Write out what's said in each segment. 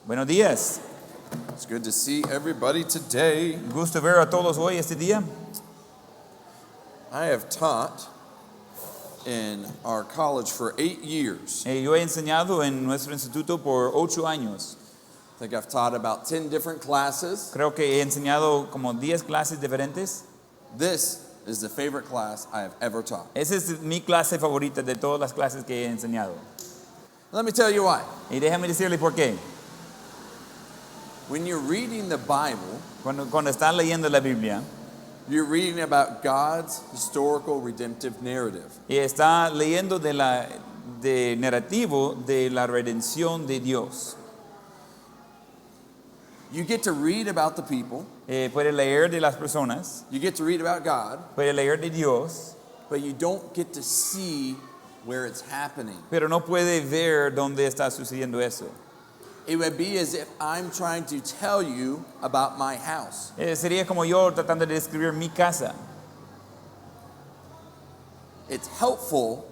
Buenos días. It's good to see everybody today. Gusto ver a todos hoy este día. I have taught in our college for 8 years. Yo he enseñado en nuestro instituto por 8 años. I think I've taught about 10 different classes. Creo que he enseñado como 10 clases diferentes. This is the favorite class I have ever taught. Esa es mi clase favorita de todas las clases que he enseñado. Let me tell you why. Y déjame decirle por qué. When you're reading the Bible, Cuando están leyendo la Biblia you're reading about God's historical redemptive narrative. y está leyendo de narrativo de la redención de Dios. You get to read about the people, Puede leer de las personas, you get to read about God, puede leer de Dios, but you don't get to see where it's happening. pero no puede ver dónde está sucediendo eso. It would be as if I'm trying to tell you about my house. Sería como yo tratando de describir mi casa. It's helpful,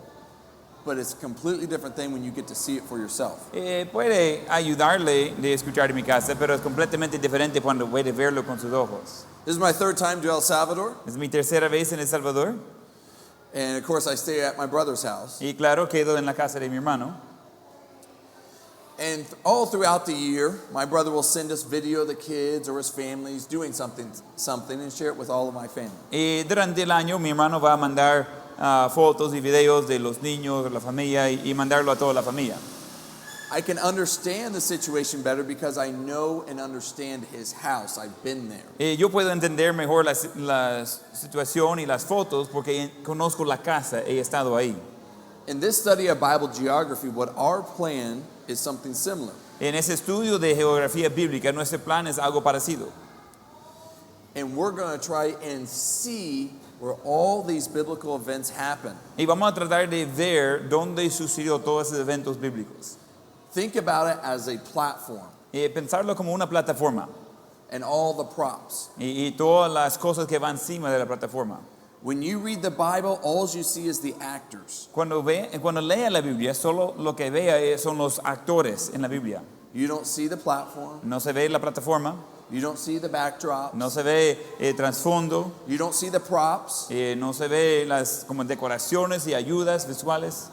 but it's a completely different thing when you get to see it for yourself. Puede ayudarle de escuchar mi casa, pero es completamente diferente cuando puede verlo con sus ojos. This is my third time to El Salvador, Es mi tercera vez en El Salvador and of course I stay at my brother's house. y claro, quedo en la casa de mi hermano. And all throughout the year, my brother will send us video of the kids or his families doing something and share it with all of my family. Y durante el año mi hermano va a mandar fotos y videos de los niños, la familia y mandarlo a toda la familia. I can understand the situation better because I know and understand his house. I've been there. Yo puedo entender mejor la situación y las fotos porque conozco la casa, he estado ahí. In this study of Bible geography, what our plan is something similar. En ese estudio de geografía bíblica, nuestro plan es algo parecido. And we're going to try and see where all these biblical events happen. Y vamos a tratar de ver dónde sucedió todos esos eventos bíblicos. Think about it as a platform Y pensarlo como una plataforma. and all the props. Y todas las cosas que van encima de la plataforma. When you read the Bible, all you see is the actors. Cuando lea la Biblia, solo lo que vea son los actores en la Biblia. You don't see the platform. No se ve la plataforma, You don't see the backdrop. no se ve el trasfondo, You don't see the props. no se ve las como decoraciones y ayudas visuales.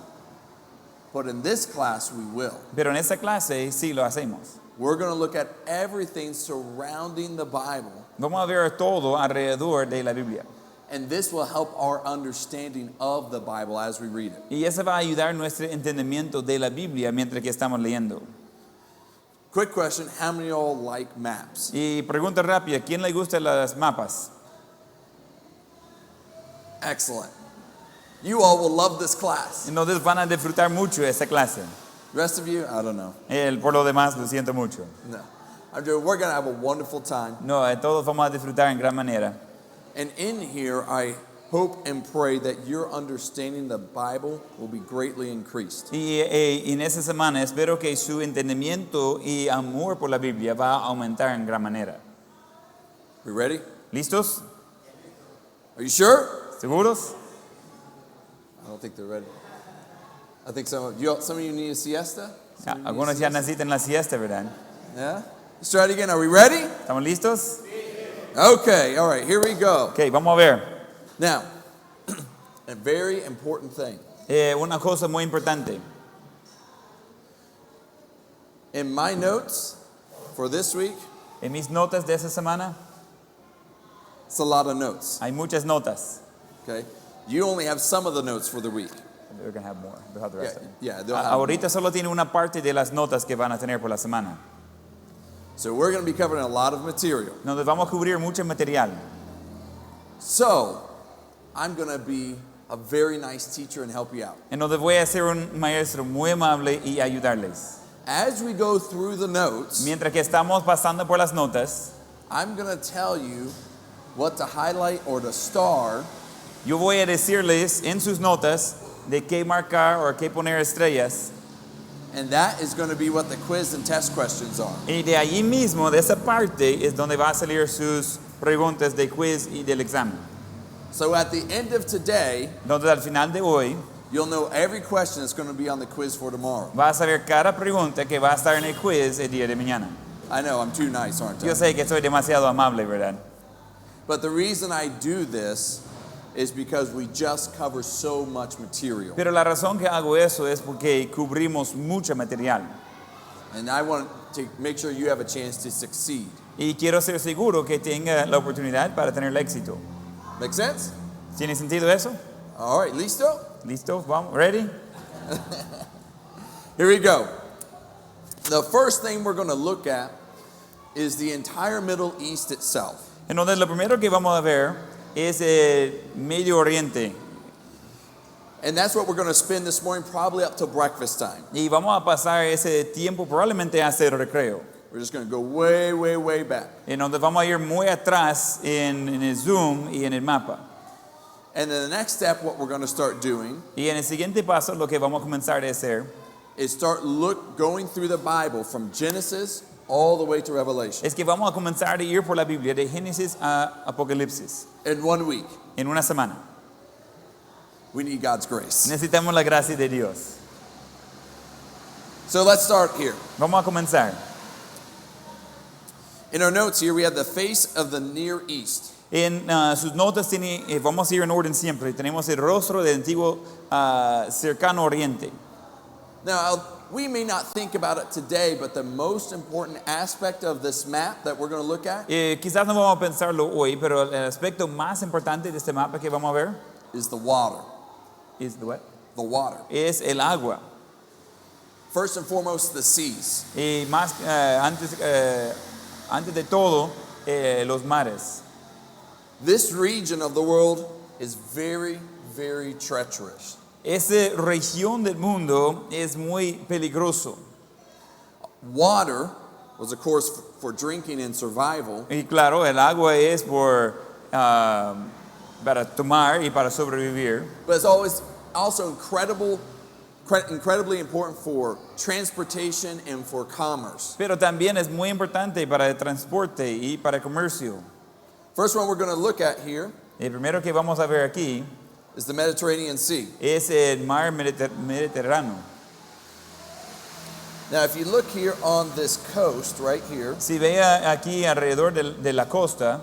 But in this class, we will. Pero en esta clase sí lo hacemos. We're going to look at everything surrounding the Bible, Vamos a ver todo alrededor de la Biblia. and this will help our understanding of the Bible as we read it. Y eso va a ayudar nuestro entendimiento de la Biblia mientras que estamos leyendo. Quick question, how many of y'all like maps? Y pregunta rápida, ¿quién le gustan las mapas? Excellent. You all will love this class. Entonces van a disfrutar mucho esta clase. The rest of you, I don't know. Por lo demás, lo siento mucho. No. We're going to have a wonderful time. No, todos vamos a disfrutar en gran manera. And in here, I hope and pray that your understanding the Bible will be greatly increased. Y en esta semana espero que su entendimiento y amor por la Biblia va a aumentar en gran manera. We ready? ¿Listos? Are you sure? ¿Seguros? I don't think they're ready. I think some of you need a siesta? Ya, algunos ya necesitan la siesta, ¿verdad? Yeah? Let's try it again. Are we ready? ¿Estamos listos? Okay, all right, here we go. Ok, vamos a ver. Now, a very important thing. Una cosa muy importante. In my notes for this week, En mis notas de esta semana it's a lot of notes. hay muchas notas. Okay? You only have some of the notes for the week. They're going to have more. They'll have the rest of them. Yeah, they'll have more. Ahorita solo tiene una parte de las notas que van a tener por la semana. So we're going to be covering a lot of material. Nos vamos a cubrir mucho material. So, I'm going to be a very nice teacher and help you out. Entonces voy a ser un maestro muy amable y ayudarles. As we go through the notes, Mientras que estamos pasando por las notas, I'm going to tell you what to highlight or to star, yo voy a decirles en sus notas de qué marcar o qué poner estrellas. and that is going to be what the quiz and test questions are. Y de allí mismo, de esa parte, es donde va a salir sus preguntas de quiz y del examen. So at the end of today, Entonces al final de hoy, You'll know every question that's going to be on the quiz for tomorrow. Vas a ver cada pregunta que va a estar en el quiz el día de mañana. I know, I'm too nice, aren't Yo I? sé que soy demasiado amable, ¿verdad? But the reason I do this is because we just cover so much material. Pero la razón que hago eso es porque cubrimos mucho material. And I want to make sure you have a chance to succeed. Y quiero ser seguro que tenga la oportunidad para tener el éxito. Make sense? ¿Tiene sentido eso? All right, listo? ¿Listo? ¿Vamos? ¿Ready? Here we go. The first thing we're going to look at is the entire Middle East itself. Entonces, lo primero que vamos a ver es el Medio Oriente. And that's what we're going to spend this morning, probably up till breakfast time. Y vamos a pasar ese tiempo probablemente a hacer recreo. We're just going to go way, way, way back. Entonces, vamos a ir muy atrás en el Zoom y en el mapa. And then the next step, what we're going to start doing Y en el siguiente paso, lo que vamos a comenzar a hacer is start going through the Bible from Genesis all the way to Revelation es que vamos a comenzar a ir por la Biblia de Génesis a Apocalipsis in 1 week. en una semana. We need God's grace. Necesitamos la gracia de Dios. So let's start here. Vamos a comenzar. In our notes here, we have the face of the Near East. En sus notas vamos a ir en orden siempre. Tenemos el rostro del antiguo cercano oriente. Now, we may not think about it today, but the most important aspect of this map that we're going to look at Quizás no vamos a pensarlo hoy, pero el aspecto más importante de este mapa que vamos a ver is the water. is the what? The water. Es el agua. First and foremost, the seas. Y más antes de todo, los mares. This region of the world is very, very treacherous. Esa región del mundo es muy peligroso. Water was, of course, for drinking and survival, Y claro, el agua es para tomar y para sobrevivir. but it's always also incredibly important for transportation and for commerce. Pero también es muy importante para el transporte y para el comercio. First one we're going to look at here El primero que vamos a ver aquí is the Mediterranean Sea. es el mar Mediterráneo. Now, if you look here on this coast right here, Si vea aquí alrededor de la costa,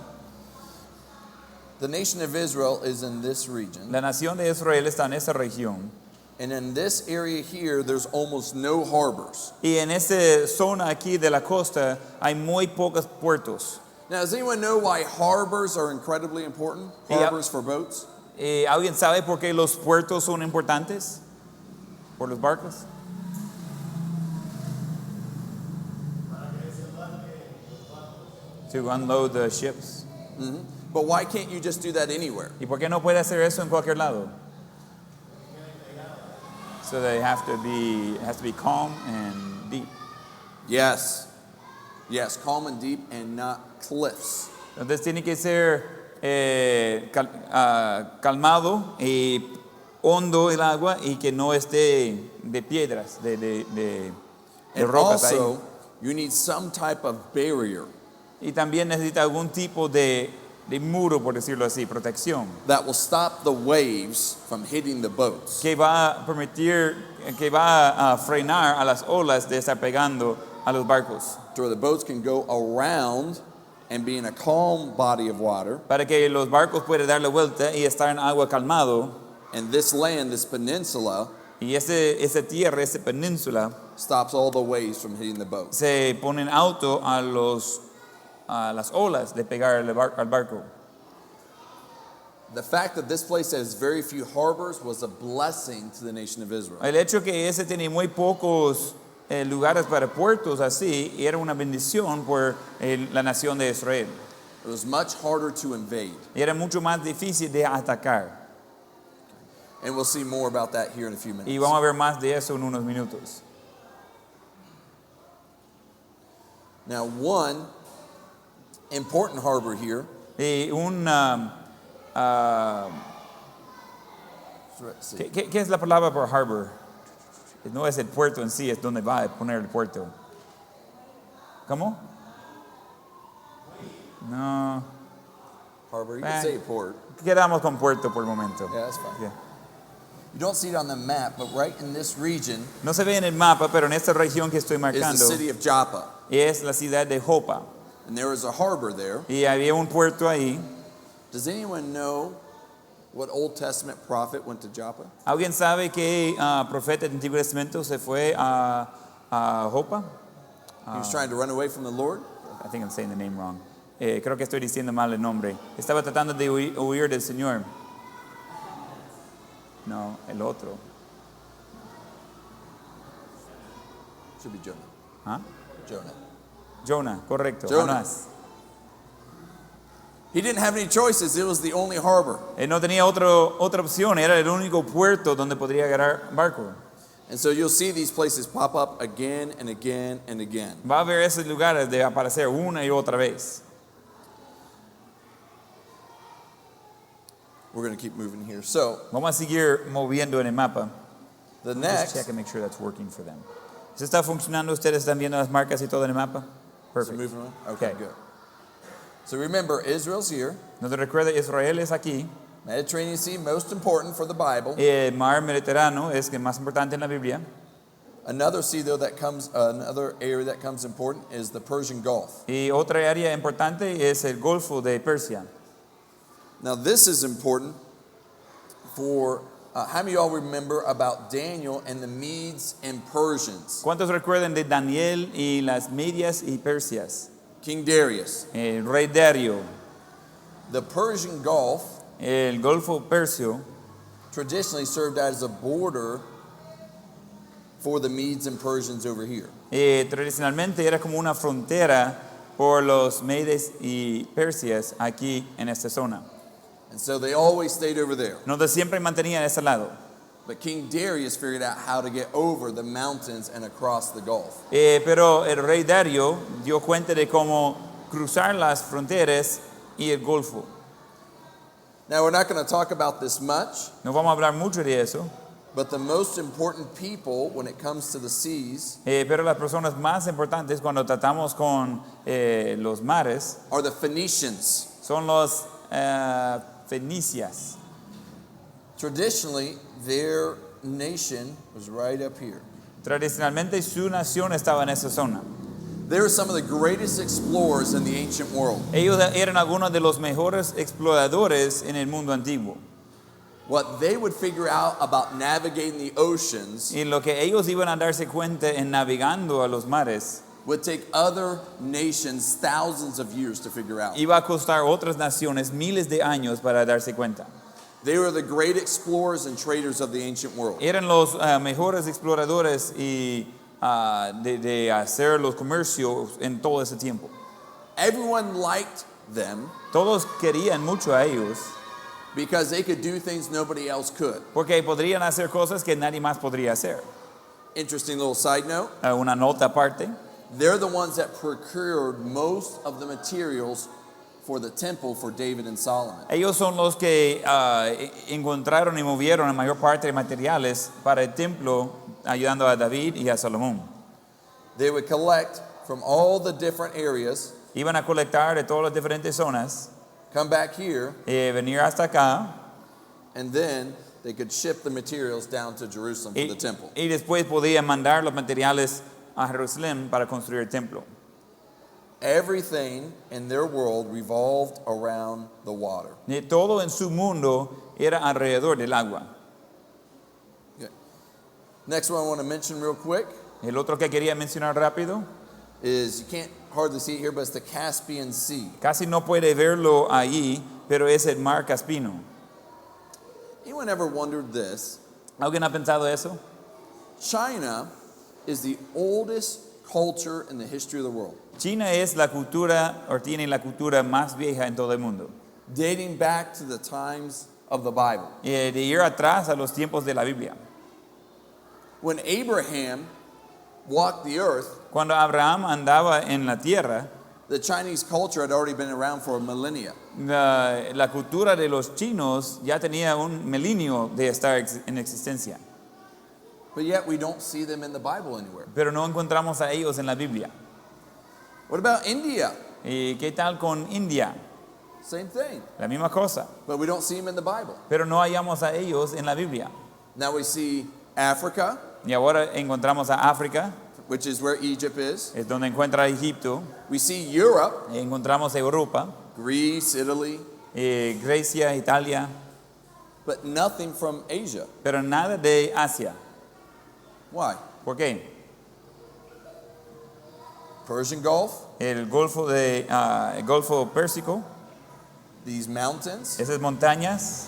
the nation of Israel is in this region. la nación de Israel está en esa región. And in this area here, there's almost no harbors. Y en esa zona aquí de la costa hay muy pocos puertos. Now, does anyone know why harbors are incredibly important? Yeah. Harbors for boats? ¿Alguien sabe por qué los puertos son importantes? ¿Por los barcos? To unload the ships. But why can't you just do that anywhere? ¿Y por qué no puede hacer eso en cualquier lado? So they it has to be calm and deep. Yes. Yes, calm and deep and not cliffs. Entonces tiene que ser calmado y hondo el agua y que no esté de piedras, de And rocas ahí. also, you need some type of barrier Y también necesita algún tipo de muro, por decirlo así, protección, that will stop the waves from hitting the boats. que va a permitir, que va a frenar a las olas de estar pegando a los barcos, To where the boats can go around and be in a calm body of water. para que los barcos puedan dar la vuelta y estar en agua calmado. And this land, this peninsula, Y esa tierra, esa península, stops all the waves from hitting the boat. se ponen auto a las olas de pegar al barco. The fact that this place has very few harbors was a blessing to the nation of Israel. El hecho que ese tenía muy pocos lugares para puertos así era una bendición por la nación de Israel. It was much harder to invade. Y era mucho más difícil de atacar. And we'll see more about that here in a few minutes. Y vamos a ver más de eso en unos minutos. Now, one important harbor here, Y let's see. ¿qué es la palabra por harbor? No es el puerto en sí, es donde va a poner el puerto. ¿Cómo? No. Harbor, you can say port. Quedamos con puerto por el momento. Yeah, that's fine. Yeah. You don't see it on the map, but right in this region No se ve en el mapa, pero en esta región que estoy is the marcando city of Joppa. es la ciudad de Jopa. And there is a harbor there. Y había un puerto ahí. Does anyone know what Old Testament prophet went to Joppa? ¿Alguien sabe que profeta del Antiguo Testamento se fue a Jopa? He was trying to run away from the Lord. I think I'm saying the name wrong. Creo que estoy diciendo mal el nombre. Estaba tratando de huir del Señor. No, el otro. Should be Jonah. ¿Ah? Jonah. Jonah, correcto. Jonah. Jonás. He didn't have any choices. It was the only harbor. Él no tenía otra opción. Era el único puerto donde podría agarrar barco. And so you'll see these places pop up again and again and again. Va a haber esos lugares de aparecer una y otra vez. We're going to keep moving here. So Vamos a seguir moviendo en el mapa. the Just next, check and make sure that's working for them. ¿Se está funcionando? ¿Ustedes están viendo las marcas y todo en el mapa? so Perfect. moving on. Okay, Okay. good. So remember, Israel's here. No te recuerda, Israel es aquí. Mediterranean Sea, most important for the Bible. El mar Mediterráneo es el más importante en la Biblia. Another sea, though, that comes, another area that comes important is the Persian Gulf. Y otra área importante es el Golfo de Persia. Now, this is important for how many of y'all remember about Daniel and the Medes and Persians? ¿Cuántos recuerdan de Daniel y las Medias y Persias? King Darius. El rey Dario, The Persian Gulf el Golfo Persio, traditionally served as a border for the Medes and Persians over here. tradicionalmente era como una frontera por los Medes y Persias aquí en esta zona. And so they always stayed over there. No siempre mantenían ese lado. But King Darius figured out how to get over the mountains and across the Gulf. Pero el rey Dario dio cuenta de cómo cruzar las fronteras y el Golfo. Now, we're not going to talk about this much, No vamos a hablar mucho de eso, but the most important people when it comes to the seas pero las personas más importantes cuando tratamos con los mares are the Phoenicians. son los fenicias. Traditionally, their nation was right up here. Tradicionalmente su nación estaba en esa zona. They were some of the greatest explorers in the ancient world. Ellos eran algunos de los mejores exploradores en el mundo antiguo. What they would figure out about navigating the oceans Y lo que ellos iban a darse cuenta en navegando a los mares would take other nations thousands of years to figure out. iba a costar otras naciones miles de años para darse cuenta. They were the great explorers and traders of the ancient world. Eran los mejores exploradores y de hacer los comercios en todo ese tiempo. Everyone liked them Todos querían mucho a ellos because they could do things nobody else could. porque podrían hacer cosas que nadie más podría hacer. Interesting little side note. Una nota aparte, They're the ones that procured most of the materials for the temple for David and Solomon. ellos son los que encontraron y movieron la mayor parte de materiales para el templo, ayudando a David y a Salomón. They would collect from all the different areas, Iban a colectar de todas las diferentes zonas, come back here, venir hasta acá and then they could ship the materials down to Jerusalem for the temple. y después podían mandar los materiales a Jerusalén para construir el templo. Everything in their world revolved around the water. Y todo en su mundo era alrededor del agua. Okay. Next one I want to mention real quick El otro que quería mencionar rápido, is, you can't hardly see it here, but it's the Caspian Sea. casi no puede verlo ahí, pero es el mar Caspino. Anyone ever wondered this? ¿Alguien ha pensado eso? China is the oldest culture in the history of the world, China es la cultura, o tiene la cultura más vieja en todo el mundo. dating back to the times of the Bible. De ir atrás a los tiempos de la Biblia. When Abraham walked the earth, Cuando Abraham andaba en la tierra, the Chinese culture had already been around for millennia. la cultura de los chinos ya tenía un milenio de estar en existencia. But yet we don't see them in the Bible anywhere. Pero no encontramos a ellos en la Biblia. What about India? ¿Y qué tal con India? Same thing. La misma cosa. But we don't see them in the Bible. Pero no hallamos a ellos en la Biblia. Now we see Africa, Y ahora encontramos a África, which is where Egypt is. es donde encuentra Egipto. We see Europe, Y encontramos Europa, Greece, Italy, Grecia, Italia, but nothing from Asia. pero nada de Asia. Why? ¿Por qué? Persian Gulf, El Golfo Pérsico, these mountains, esas montañas,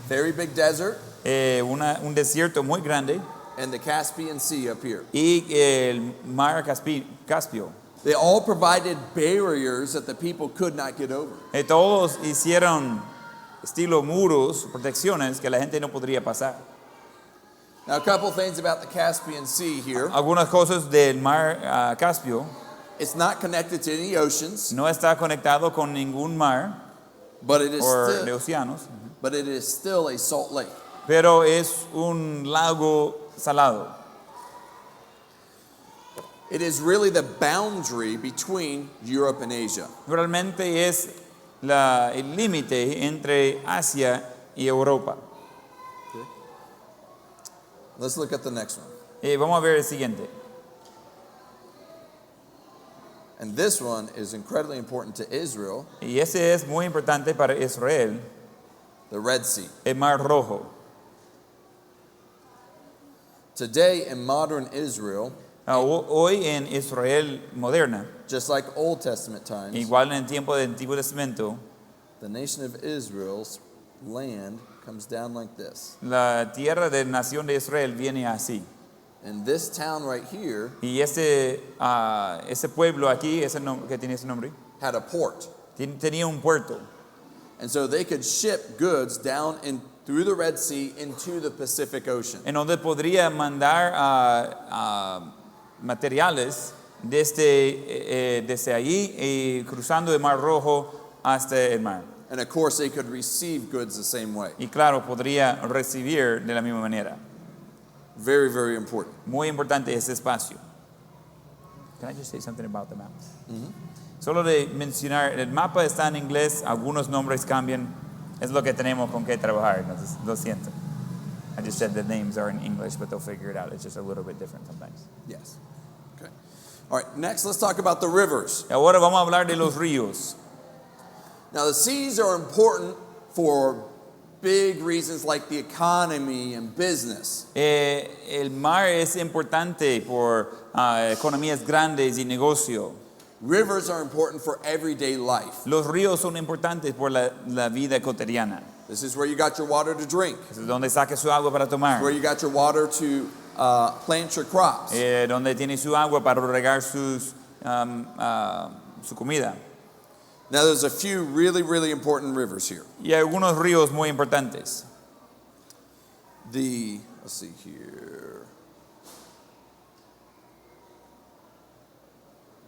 very big desert, un desierto muy grande and the Caspian Sea up here. y el mar Caspio. They all provided barriers that the people could not get over. Todos hicieron estilo muros, protecciones que la gente no podría pasar. Now, a couple things about the Caspian Sea here. Algunas cosas del mar Caspio It's not connected to any oceans, no está conectado con ningún mar but it is o de still, océanos, but it is still a salt lake. pero es un lago salado. It is really the boundary between Europe and Asia. Realmente es el límite entre Asia y Europa. Let's look at the next one. Vamos a ver el siguiente. And this one is incredibly important to Israel, Y ese es muy importante para Israel, the Red Sea. el Mar Rojo. Today in modern Israel, Hoy en Israel moderna, just like Old Testament times, igual en el tiempo del Antiguo Testamento, the nation of Israel's land comes down like this. la tierra de la nación de Israel viene así. And this town right here Y ese pueblo aquí, que tiene ese nombre, had a port. tenía un puerto. And so they could ship goods down in through the Red Sea into the Pacific Ocean. En donde podría mandar materiales desde allí y cruzando el Mar Rojo hasta el mar. And of course they could receive goods the same way. Y claro, podría recibir de la misma manera. Very, very important. Muy importante ese espacio. Can I just say something about the map? Solo de mencionar, el mapa está en inglés, algunos nombres cambian. Es lo que tenemos con que trabajar, entonces, lo siento. I just said the names are in English, but they'll figure it out. It's just a little bit different sometimes. Yes. Okay. All right, next let's talk about the rivers. Y ahora vamos a hablar de los ríos. Now the seas are important for big reasons like the economy and business. El mar es importante por economías grandes y negocio. Rivers are important for everyday life. Los ríos son importantes por la vida cotidiana. This is where you got your water to drink, Es donde saque su agua para tomar. where you got your water to plant your crops. Donde tiene su agua para regar su comida. Now there's a few really, really important rivers here. Y algunos ríos muy importantes. Let's see here.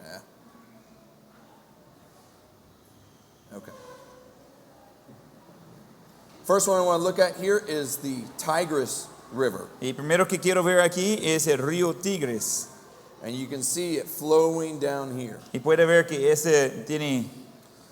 Yeah. Okay. First one I want to look at here is the Tigris River. Y primero que quiero ver aquí es el río Tigris. And you can see it flowing down here. Y puede ver que ese tiene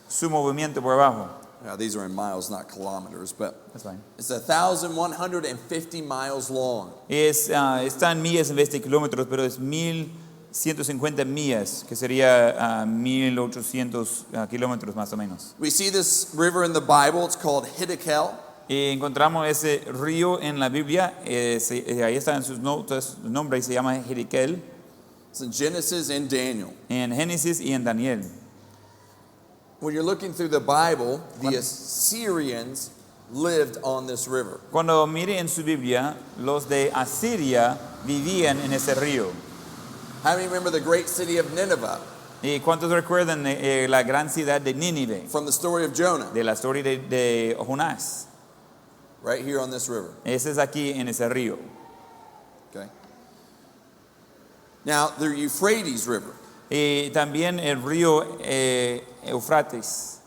su movimiento por abajo. Now, these are in miles, not kilometers, but That's fine. it's 1,150 miles long. Está en millas en vez de kilómetros, pero es 1.150 millas, que sería 1.800 kilómetros más o menos. We see this river in the Bible. It's called Hiddekel. Y encontramos ese río en la Biblia, ahí están en sus notas, el nombre se llama Jeriquel, It's in Genesis and Daniel. en Génesis y en Daniel. When you're looking through the Bible, the Assyrians lived on this river. Cuando mire en su Biblia, los de Asiria vivían en ese río. How many remember the great city of Nineveh ¿Y cuántos recuerdan la gran ciudad de Nínive? from the story of Jonah? De la historia de Jonás. Right here on this river. Ese es aquí en ese río. Okay. Now, the Euphrates River. Y también el río Eufrates.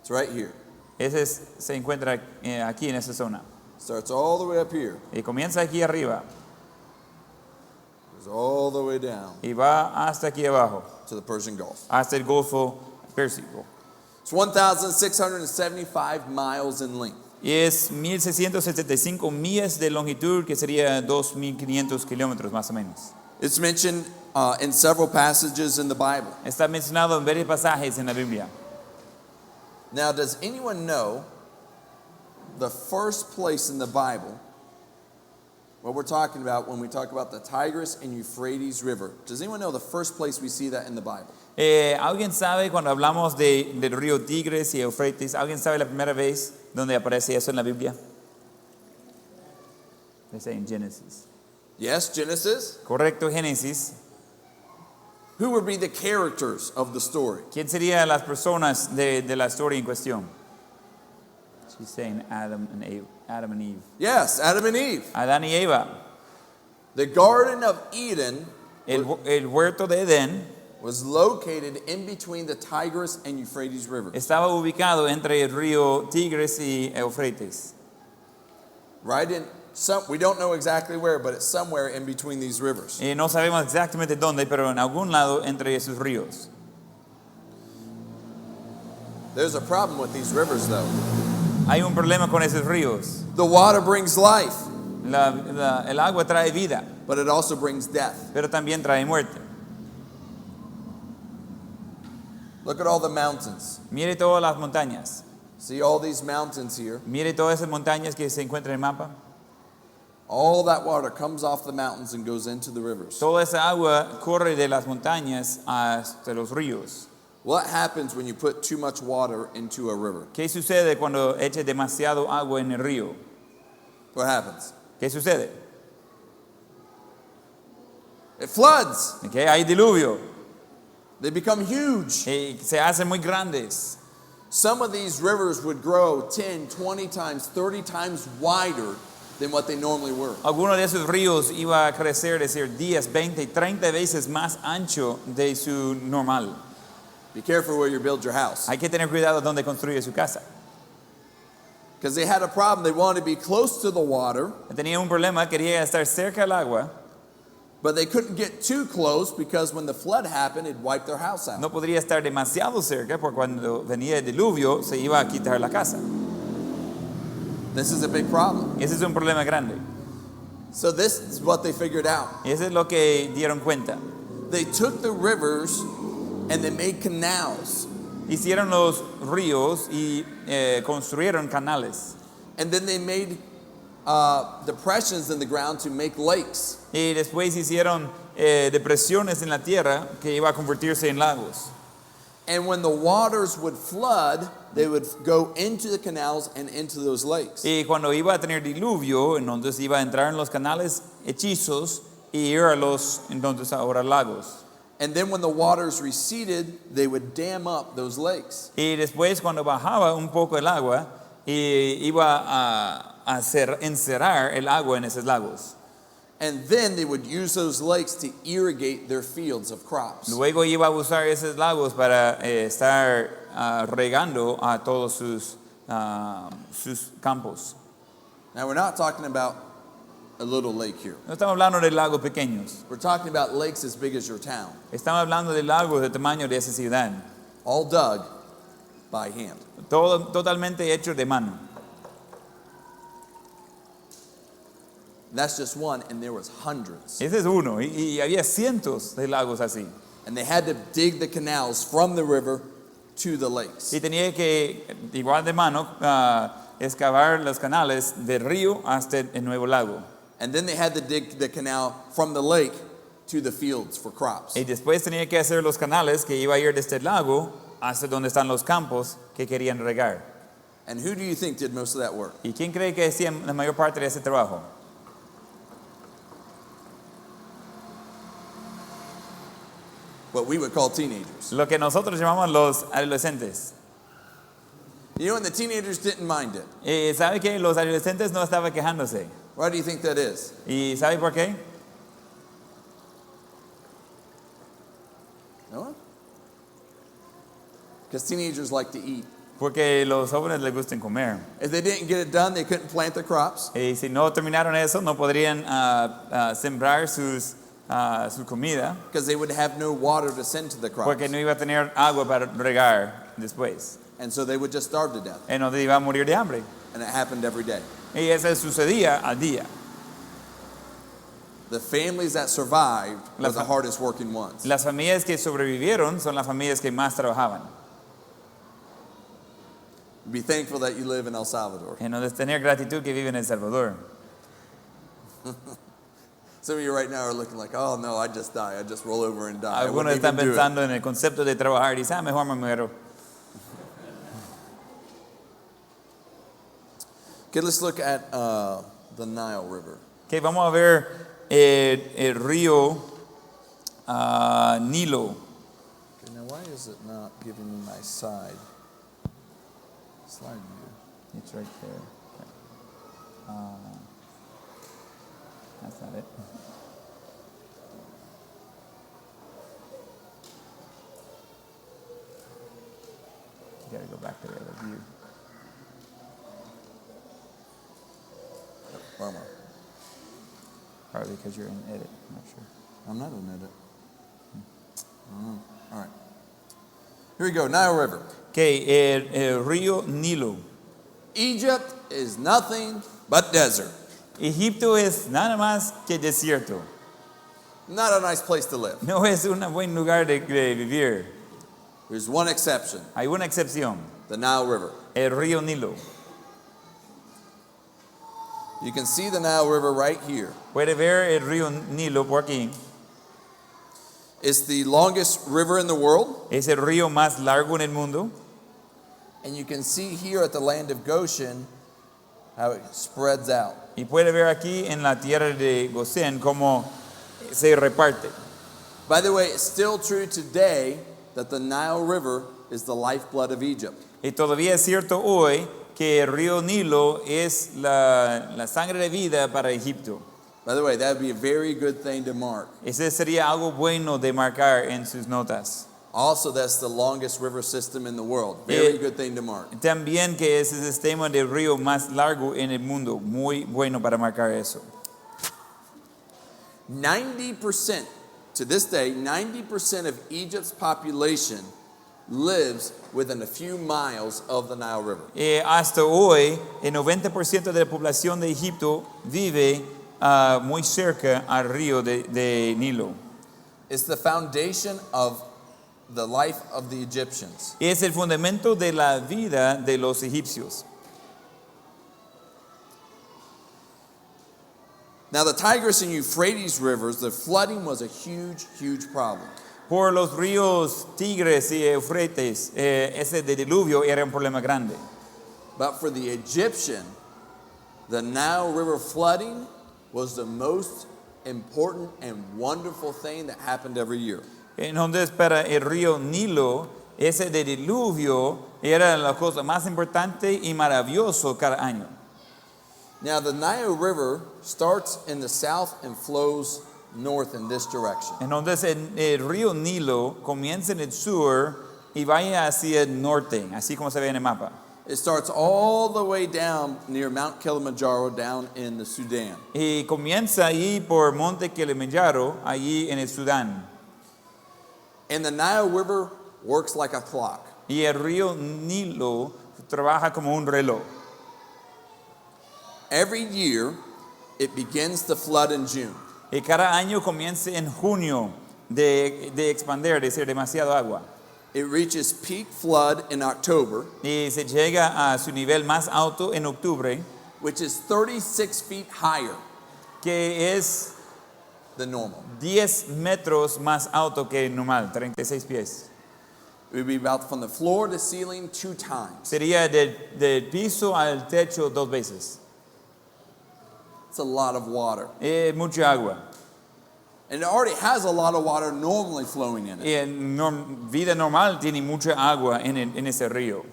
It's right here. Ese se encuentra aquí en esa zona. Starts all the way up here. Y comienza aquí arriba Goes all the way down y va hasta aquí abajo, to the Persian Gulf. hasta el Golfo Pérsico. It's 1,675 miles in length. Y es 1.675 millas de longitud, que sería 2.500 kilómetros más o menos. It's mentioned in several passages in the Bible. Está mencionado en varios pasajes en la Biblia. Now, does anyone know the first place in the Bible what we're talking about when we talk about the Tigris and Euphrates River? Does anyone know the first place we see that in the Bible? ¿Alguien sabe cuando hablamos del río Tigres y Eufrates? ¿Alguien sabe la primera vez donde aparece eso en la Biblia? They say in Genesis. Yes, Genesis. Correcto, Génesis. Who would be the characters of the story? ¿Quién serían las personas de la historia en cuestión? She's saying Adam and Eve. Yes, Adam and Eve. Adán y Eva. The Garden of Eden El huerto de Edén was located in between the Tigris and Euphrates rivers. estaba ubicado entre el río Tigres y Eufrates. Right in some, we don't know exactly where, but it's somewhere in between these rivers. No sabemos exactamente dónde, pero en algún lado entre esos ríos. There's a problem with these rivers, though. Hay un problema con esos ríos. The water brings life, El agua trae vida, but it also brings death. pero también trae muerte. Look at all the mountains. Mire todas las montañas. See all these mountains here? Mire todas esas montañas que se encuentran en el mapa. All that water comes off the mountains and goes into the rivers. Toda esa agua corre de las montañas hasta los ríos. What happens when you put too much water into a river? ¿Qué sucede cuando eche demasiado agua en el río? What happens? ¿Qué sucede? It floods. ¿Okay? Hay diluvio. They become huge. Se hacen muy grandes. Some of these rivers would grow 10, 20 times, 30 times wider than what they normally were. Algunos de esos ríos iba a crecer, es decir, 10, 20, 30 veces más ancho de su normal. Be careful where you build your house. Hay que tener cuidado donde construye su casa. Because they had a problem. They wanted to be close to the water, Tenía un problema, quería estar cerca del agua, but they couldn't get too close because when the flood happened, it wiped their house out. no podría estar demasiado cerca porque cuando venía el diluvio se iba a quitar la casa. This is a big problem. Ese es un problema grande. So this is what they figured out. Y eso es lo que dieron cuenta. They took the rivers and they made canals. Hicieron los ríos y construyeron canales. And then they made depressions in the ground to make lakes. Y después hicieron depresiones en la tierra que iba a convertirse en lagos. And when the waters would flood, they would go into the canals and into those lakes. Y cuando iba a tener diluvio, entonces iba a entrar en los canales hechizos y ir a los entonces ahora lagos. And then when the waters receded, they would dam up those lakes. Y después cuando bajaba un poco el agua, iba a encerrar el agua en esos lagos. And then they would use those lakes to irrigate their fields of crops. Luego iba a usar esos lagos para estar regando a todos sus campos. Now we're not talking about a little lake here. No estamos hablando de lagos pequeños. We're talking about lakes as big as your town, Estamos hablando de lagos del tamaño de esa ciudad. all dug by hand. Todo totalmente hecho de mano. That's just one, and there was hundreds. Ese es uno. Y había cientos de lagos así. And they had to dig the canals from the river to the lakes. Y tenía que, igual de mano, excavar los canales del río hasta el nuevo lago. And then they had to dig the canal from the lake to the fields for crops. Y después tenía que hacer los canales que iba a ir desde el lago hasta donde están los campos que querían regar. And who do you think did most of that work? ¿Y quién cree que hacía la mayor parte de ese trabajo? What we would call teenagers. Lo que nosotros llamamos los adolescentes. You know, and the teenagers didn't mind it. Y ¿sabe que los adolescentes no estaban quejándose? Why do you think that is? ¿Y sabe por qué? No? Because teenagers like to eat. Porque los jóvenes les gustan comer. If they didn't get it done, they couldn't plant their crops. Y si no terminaron eso, no podrían sembrar su comida, Because they would have no water to send to the crops. porque no iba a tener agua para regar después. And so they would just starve to death. Entonces iba a morir de hambre. and it happened every day. Y eso sucedía al día. The families that survived were the fa- hardest working ones. Las familias que sobrevivieron son las familias que más trabajaban. Be thankful that you live in El Salvador. Entonces, tener gratitud que vive en El Salvador. Some of you right now are looking like, oh no, I just die. I just roll over and die. I Algunos wouldn't están even do it. pensando en el concepto de trabajar y dicen, mejor me muero. Okay, let's look at the Nile River. Okay, vamos a ver el río Nilo. Okay, now why is it not giving me my side? Slide view. It's right there. That's not it. You gotta go back to the other view. Where am I? Probably because you're in edit. I'm not sure. I'm not in edit. All right. Here we go, Nile River. Okay, el río Nilo. Egypt is nothing but desert. Egipto es nada más que desierto. Not a nice place to live. No es un buen lugar de vivir. There's one exception, Hay una excepción, the Nile River. el río Nilo. You can see the Nile River right here. Puede ver el río Nilo por aquí. It's the longest river in the world. Es el río más largo en el mundo. And you can see here at the land of Goshen how it spreads out. Y puede ver aquí en la tierra de Gosén cómo se reparte. By the way, it's still true today that the Nile River is the lifeblood of Egypt. Y todavía es cierto hoy que el río Nilo es la sangre de vida para Egipto. By the way, that would be a very good thing to mark. Ese sería algo bueno de marcar en sus notas. Also, that's the longest river system in the world. Very good thing to mark. También que es el sistema de río más largo en el mundo. Muy bueno para marcar eso. 90%, to this day, 90% of Egypt's population lives within a few miles of the Nile River. Hasta hoy, el 90% de la población de Egipto vive muy cerca al río de Nilo. It's the foundation of the life of the Egyptians. Es el fundamento de la vida de los egipcios. Now, the Tigris and Euphrates rivers, the flooding was a huge, huge problem. Por los ríos Tigres y Eufrates, ese de diluvio era un problema grande. But for the Egyptian, the Nile River flooding was the most important and wonderful thing that happened every year. Entonces, para el río Nilo, ese de diluvio era la cosa más importante y maravilloso cada año. Now, the Nile River starts in the south and flows north in this direction. Entonces, el río Nilo comienza en el sur y vaya hacia el norte, así como se ve en el mapa. It starts all the way down near Mount Kilimanjaro down in the Sudan. Y comienza ahí por Monte Kilimanjaro, allí en el Sudán. And the Nile River works like a clock. Y el río Nilo trabaja como un reloj. Every year, it begins to flood in June. Y cada año comienza en junio de expandir, de ser demasiado agua. It reaches peak flood in October, Y se llega a su nivel más alto en octubre, which is 36 feet higher que es than normal. 10 metros más alto que el normal, 36 pies. It would be about from the floor to ceiling 2 times. Sería del piso al techo 2 veces. It's a lot of water. Es mucha agua. And it already has a lot of water normally flowing in it. Y en vida normal tiene mucha agua en ese río.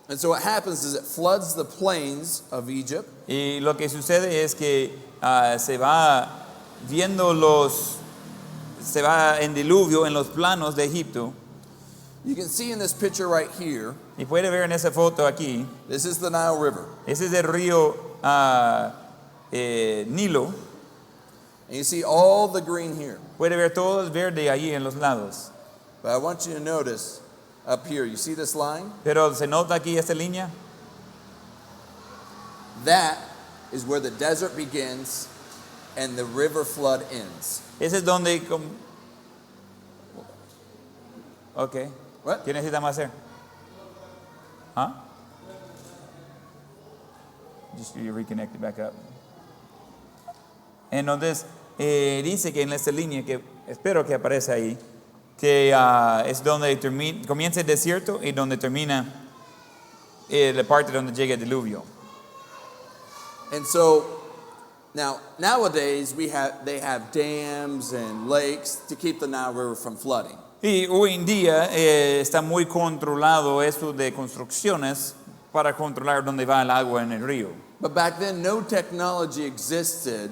And so what happens is it floods the plains of Egypt. Y lo que sucede es que se va en diluvio en los planos de Egipto. You can see in this picture right here, Y puede ver en esa foto aquí, this is the Nile River. ese es el río Nilo. And you see all the green here. Puede ver todo el verde allí en los lados. But I want you to notice up here, you see this line? Pero se nota aquí esta línea. that is where the desert begins and the river flood ends. Ese es donde... Ok. What? ¿Qué necesitamos hacer? ¿Ah? Just you reconnect it back up. Entonces, dice que en esta línea, que espero que aparezca ahí, que es donde comienza el desierto y donde termina la parte donde llega el diluvio. And so nowadays they have dams and lakes to keep the Nile River from flooding. Y hoy en día está muy controlado eso de construcciones para controlar dónde va el agua en el río. But back then no technology existed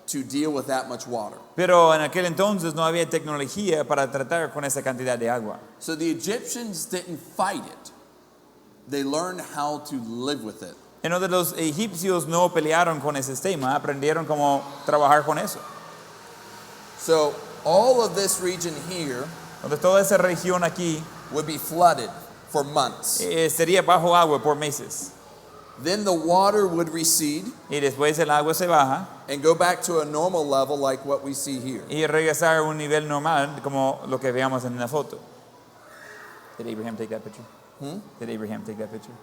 to deal with that much water. Pero en aquel entonces no había tecnología para tratar con esa cantidad de agua. So the Egyptians didn't fight it. They learned how to live with it. Entonces los egipcios no pelearon con ese tema, aprendieron cómo trabajar con eso. So all of this region here Entonces toda esa región aquí would be flooded for months. Sería bajo agua por meses. Then the water would recede Y después el agua se baja and go back to a normal level like what we see here. y regresar a un nivel normal como lo que veamos en la foto. Did Abraham take that picture? Did Abraham take that picture?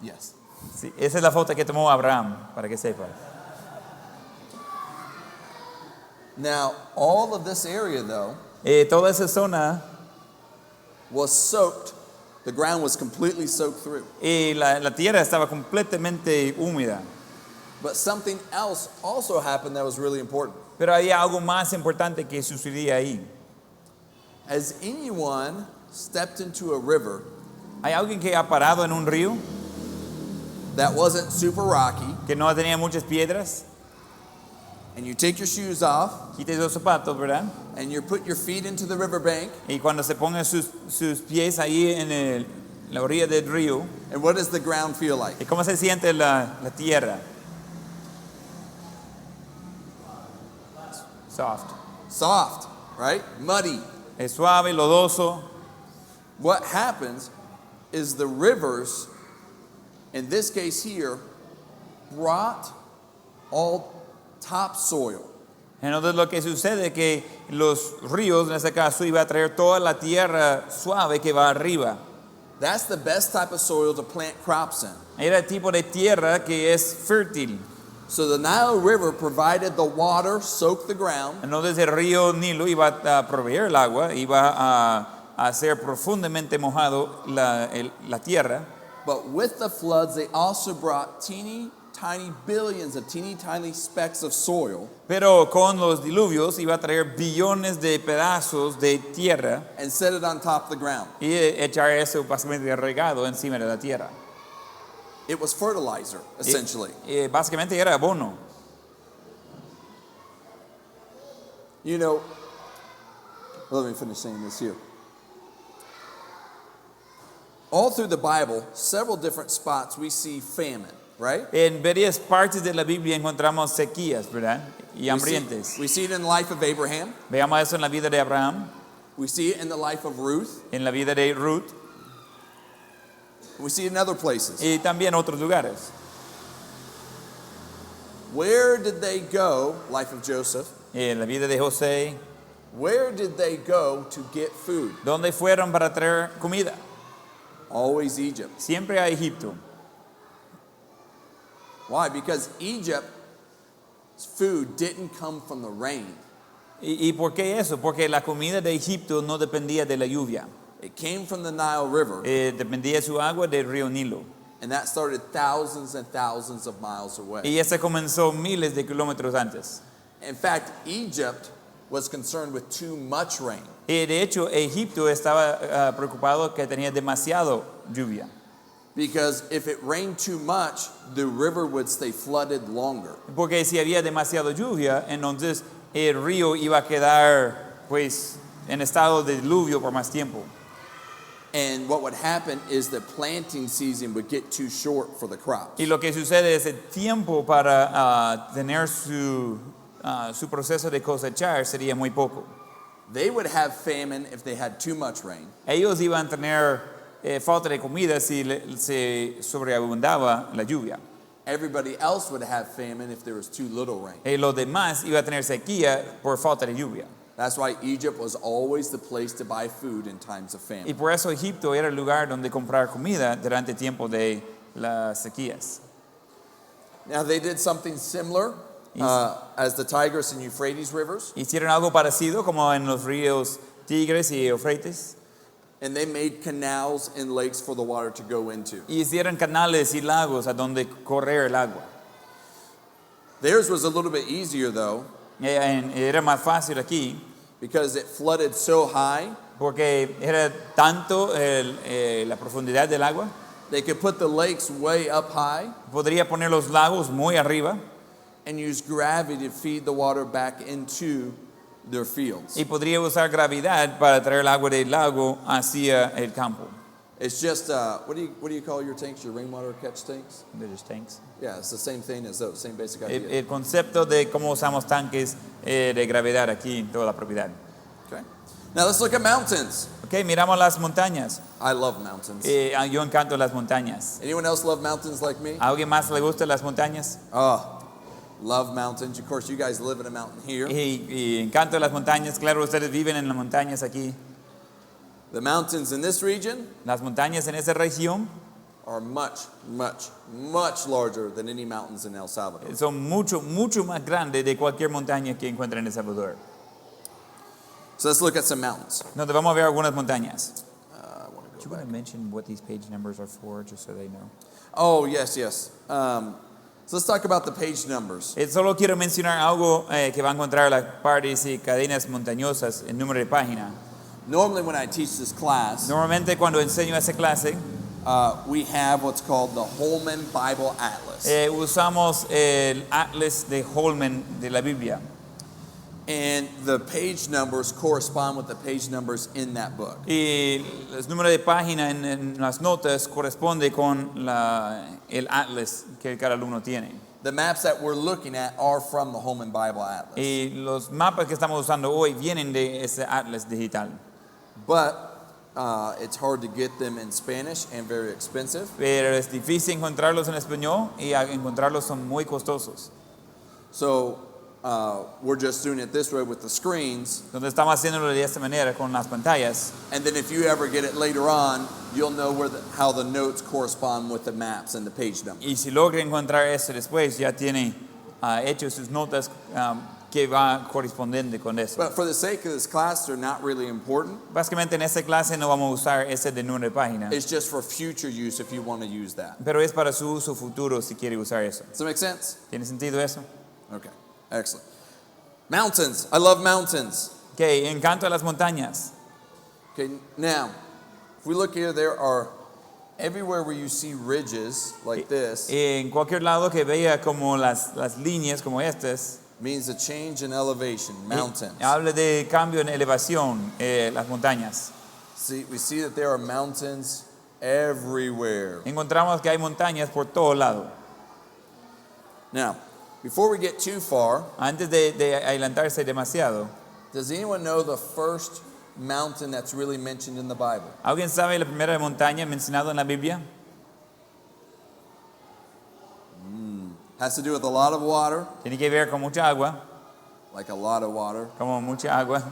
Yes. Sí, esa es la foto que tomó Abraham, para que sepan. Now, all of this area though Toda esa zona was soaked. The ground was completely soaked through. y la tierra estaba completamente húmeda. But something else also happened that was really important. Pero había algo más importante que sucedía ahí. Has anyone stepped into a river ¿Hay alguien que ha parado en un río that wasn't super rocky que no tenía muchas piedras? and you take your shoes off Quite los zapatos, ¿verdad? and you put your feet into the riverbank, Y cuando se pongan sus pies ahí en la orilla del río, and what does the ground feel like? ¿y cómo se siente la tierra? Soft. Soft, right? Muddy. Es suave, lodoso. What happens is the rivers, in this case here, brought all topsoil. Entonces lo que sucede es que los ríos, en este caso, iba a traer toda la tierra suave que va arriba. That's the best type of soil to plant crops in. Era el tipo de tierra que es fértil. So the Nile River provided the water, soaked the ground, Entonces el río Nilo iba a proveer el agua, iba a hacer profundamente mojado la tierra. but with the floods, they also brought teeny tiny billions of teeny tiny specks of soil Pero con los diluvios iba a traer billones de pedazos de tierra and set it on top of the ground. y echar eso básicamente regado encima de la tierra. It was fertilizer, essentially. Básicamente era abono. You know, let me finish saying this here. All through the Bible, several different spots we see famine, right? En varias partes de la Biblia encontramos sequías, ¿verdad? Y hambrientes. We see it in the life of Abraham. Veamos eso en la vida de Abraham, We see it in the life of Ruth. en la vida de Ruth We see it in other places. y también otros lugares. Where did they go, life of Joseph? En la vida de José, Where did they go to get food? ¿dónde fueron para traer comida? Always Egypt. Siempre a Egipto. Why? Because Egypt's food didn't come from the rain. ¿Y por qué eso? Porque la comida de Egipto no dependía de la lluvia. It came from the Nile River, Dependía su agua del río Nilo. and that started thousands and thousands of miles away. Y ese comenzó miles de kilómetros antes. In fact, Egypt was concerned with too much rain. Y de hecho, Egipto estaba preocupado que tenía demasiado lluvia. Because if it rained too much, the river would stay flooded longer. Porque si había demasiado lluvia, entonces el río iba a quedar pues en estado de diluvio por más tiempo. And what would happen is the planting season would get too short for the crops. Y lo que sucede es el tiempo para tener su proceso de cosechar sería muy poco. They would have famine if they had too much rain. Ellos iban a tener falta de comida si se sobreabundaba la lluvia. Everybody else would have famine if there was too little rain. Los demás iban a tener sequía por falta de lluvia. That's why Egypt was always the place to buy food in times of Y famine. por eso Egipto era el lugar donde comprar comida durante tiempos de las sequías. Now they did something similar as the Tigris and Euphrates rivers, Hicieron algo parecido como en los ríos Tigres y Eufrates. and they made canals and lakes for the water to go into. Y hicieron canales y lagos a donde correr el agua. Theirs was a little bit easier though, Era más fácil aquí because it flooded so high, porque era tanto la profundidad del agua. they could put the lakes way up high Podría poner los lagos muy arriba and use gravity to feed the water back into their fields. y podría usar gravedad para traer el agua del lago hacia el campo. It's just, what do you call your tanks, your rainwater catch tanks? They're just tanks. Yeah, it's the same thing as those, same basic idea. El concepto de cómo usamos tanques de gravedad aquí en toda la propiedad. Okay. Now let's look at mountains. Ok, miramos las montañas. I love mountains. Yo encanto las montañas. Anyone else love mountains like me? ¿A alguien más le gustan las montañas? Oh, love mountains. Of course, you guys live in a mountain here. Y encanto las montañas. Claro, ustedes viven en las montañas aquí. The mountains in this region Las montañas en esa región are much, much, much larger than any mountains in El Salvador. son mucho más grandes de cualquier montaña que encuentren en El Salvador. So let's look at some mountains. Nos vamos a ver algunas montañas. I want Do to you go want back. to mention what these page numbers are for, just so they know? Oh, yes, yes. So let's talk about the page numbers. Solo quiero mencionar algo que va a encontrar las partes y cadenas montañosas, el número de página. Normally, when I teach this class, Normalmente cuando enseño esa clase, we have what's called the Holman Bible Atlas. usamos el Atlas de Holman de la Biblia. And the page numbers correspond with the page numbers in that book. Y el número de página en las notas corresponde con el Atlas que cada alumno tiene. The maps that we're looking at are from the Holman Bible Atlas. Y los mapas que estamos usando hoy vienen de ese Atlas digital. But it's hard to get them in Spanish and very expensive. Pero es difícil encontrarlos en español y encontrarlos son muy costosos. So we're just doing it this way with the screens. Entonces estamos haciéndolo de esta manera con las pantallas. And then if you ever get it later on, you'll know how the notes correspond with the maps and the page numbers. Y si logra encontrar eso después, ya tiene hecho sus notas que va correspondiente con eso. But for the sake of this class, they're not really important. Básicamente en esta clase no vamos a usar ese de número de página, It's just for future use if you want to use that. pero es para su uso futuro si quiere usar eso. Does that make sense? ¿Tiene sentido eso? Okay, excellent. Mountains. I love mountains. Ok, encanto a las montañas. Okay, now, if we look here, there are everywhere where you see ridges like this, En cualquier lado que vea como las líneas como estas, means a change in elevation, mountains. habla de cambio en elevación, las montañas. See, we see that there are mountains everywhere. Encontramos que hay montañas por todo lado. Now, before we get too far, Antes de adelantarse demasiado, does anyone know the first mountain that's really mentioned in the Bible? ¿alguien sabe la primera montaña mencionada en la Biblia? Has to do with a lot of water, Tiene que ver con mucha agua, like a lot of water, como mucha agua,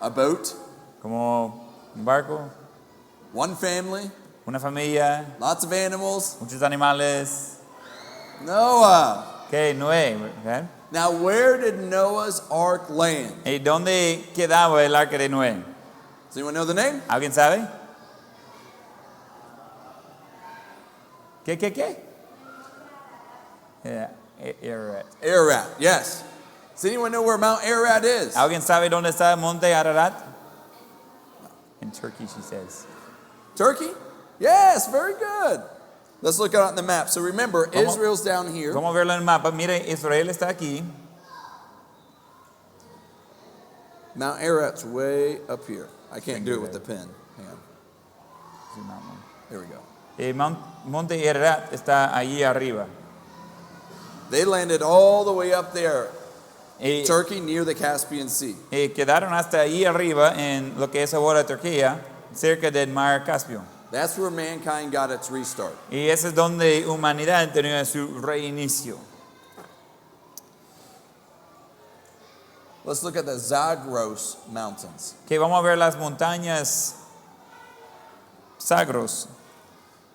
a boat, como un barco, one family, una familia, lots of animals, muchos animales. Noah. Ok, Noé, ¿verdad? Now, where did Noah's ark land? ¿Y dónde quedaba el arca de Noé? Does anyone know the name? ¿Alguien sabe? ¿Qué? Ararat. Ararat, yes. Does anyone know where Mount Ararat is? ¿Alguien sabe dónde está el monte Ararat? In Turkey, she says. Turkey? Yes, very good. Let's look at it on the map. So remember, Israel's down here. ¿Cómo verlo en el mapa? Mire, Israel está aquí. Mount Ararat's way up here. I can't do it with the pen. Hang on. Zoom out more. There we go. Monte Ararat está allí arriba. They landed all the way up there, Y Turkey, near the Caspian Sea. quedaron hasta allí arriba en lo que es ahora Turquía, cerca del mar Caspio. That's where mankind got its restart. Y ese es donde humanidad tenía su reinicio. Let's look at the Zagros Mountains. Que vamos a ver las montañas Zagros.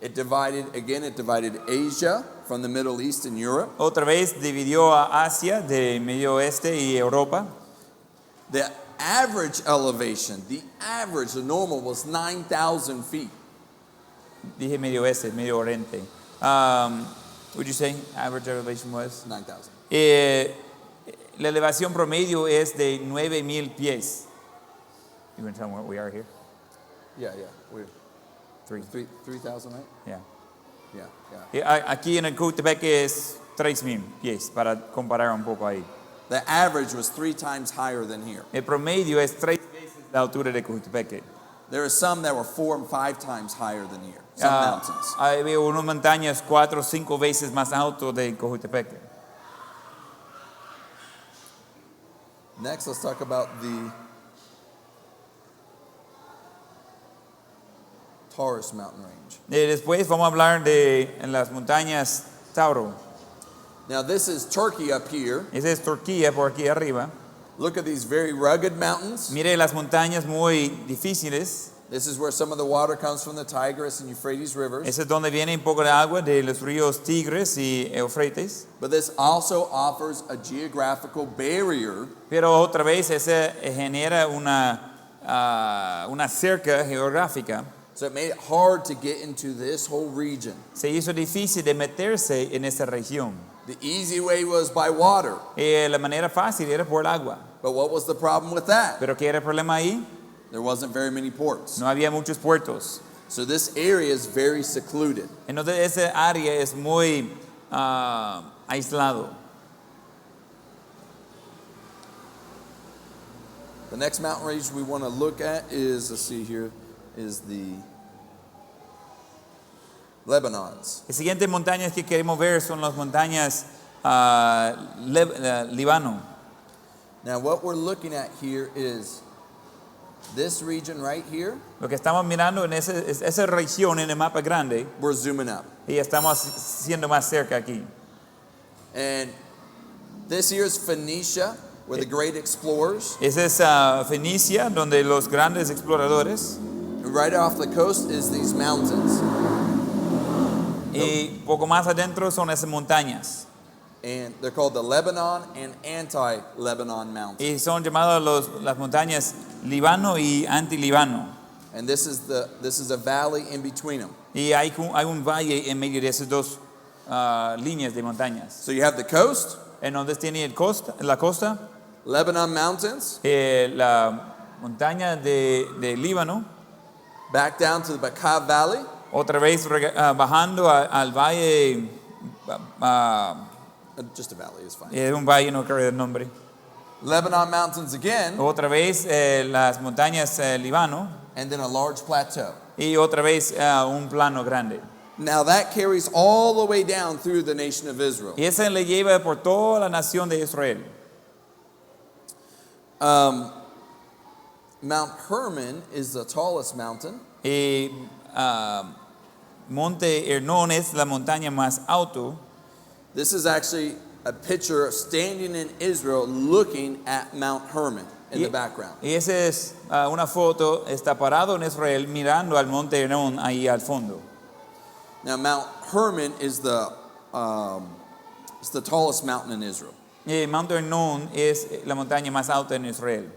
It divided Asia from the Middle East and Europe. Otra vez dividió a Asia de Medio Oeste y Europa. The average elevation, the normal was 9,000 feet. Dije Medio Oeste, Medio Oriente. Would you say average elevation was? 9,000. La elevación promedio es de 9,000 pies. You want to tell them where we are here? Yeah. We're 3,000, right? Yeah. Yeah. Aquí en el Cojutepeque es 3,000 pies, para comparar un poco ahí. The average was 3 times higher than here. El promedio es 3 veces la altura de Cojutepeque. There are some that were 4 and 5 times higher than here. Some mountains. Hay unas montañas 4 o 5 veces más alto de Cojutepeque. Next, let's talk about the Taurus mountain range. Después vamos a hablar de las montañas Tauro. Now, this is Turkey up here. Esa es Turquía por aquí arriba. Look at these very rugged mountains. Mire las montañas muy difíciles. This is where some of the water comes from the Tigris and Euphrates rivers. Ese es donde viene un poco de agua de los ríos Tigres y Eufrates. But this also offers a geographical barrier. Pero otra vez ese genera una cerca geográfica. So it made it hard to get into this whole region. Se hizo difícil de meterse en esa región. The easy way was by water. La manera fácil era por el agua. But what was the problem with that? Pero ¿qué era el problema ahí? There wasn't very many ports. No había muchos puertos. So this area is very secluded. Entonces esa área es muy aislado. The next mountain range we want to look at is, let's see here, is the Lebanons. Las siguientes montañas que queremos ver son las montañas Líbano. Now what we're looking at here is this region right here. Lo que estamos mirando en esa región en el mapa grande, We're zooming up. y estamos siendo más cerca aquí. And this here is Phoenicia, where the great explorers. Esa es Fenicia, donde los grandes exploradores. And right off the coast is these mountains. Y poco más adentro son esas montañas. And they're called the Lebanon and anti-Lebanon mountains. Y son llamadas las montañas Líbano y anti-Líbano. And this is a valley in between them. Y hay un valle en medio de esas dos líneas de montañas. So you have the coast, Entonces tiene la costa, Lebanon mountains, la montaña de Líbano, back down to the Bekaa Valley, otra vez bajando al valle, just a valley is fine. es un valle, no creo el nombre. Lebanon mountains again, Otra vez las montañas Líbano and then a large plateau. y otra vez un plano grande. Now that carries all the way down through the nation of Israel. Y esa le lleva por toda la nación de Israel. Mount Hermon is the tallest mountain. Y Monte Hermón es la montaña más alto. This is actually a picture of standing in Israel looking at Mount Hermon in the background. Y esa es una foto, está parado en Israel mirando al Monte Hermón ahí al fondo. Now Mount Hermon is the tallest mountain in Israel. Y Monte Hermón es la montaña más alta en Israel.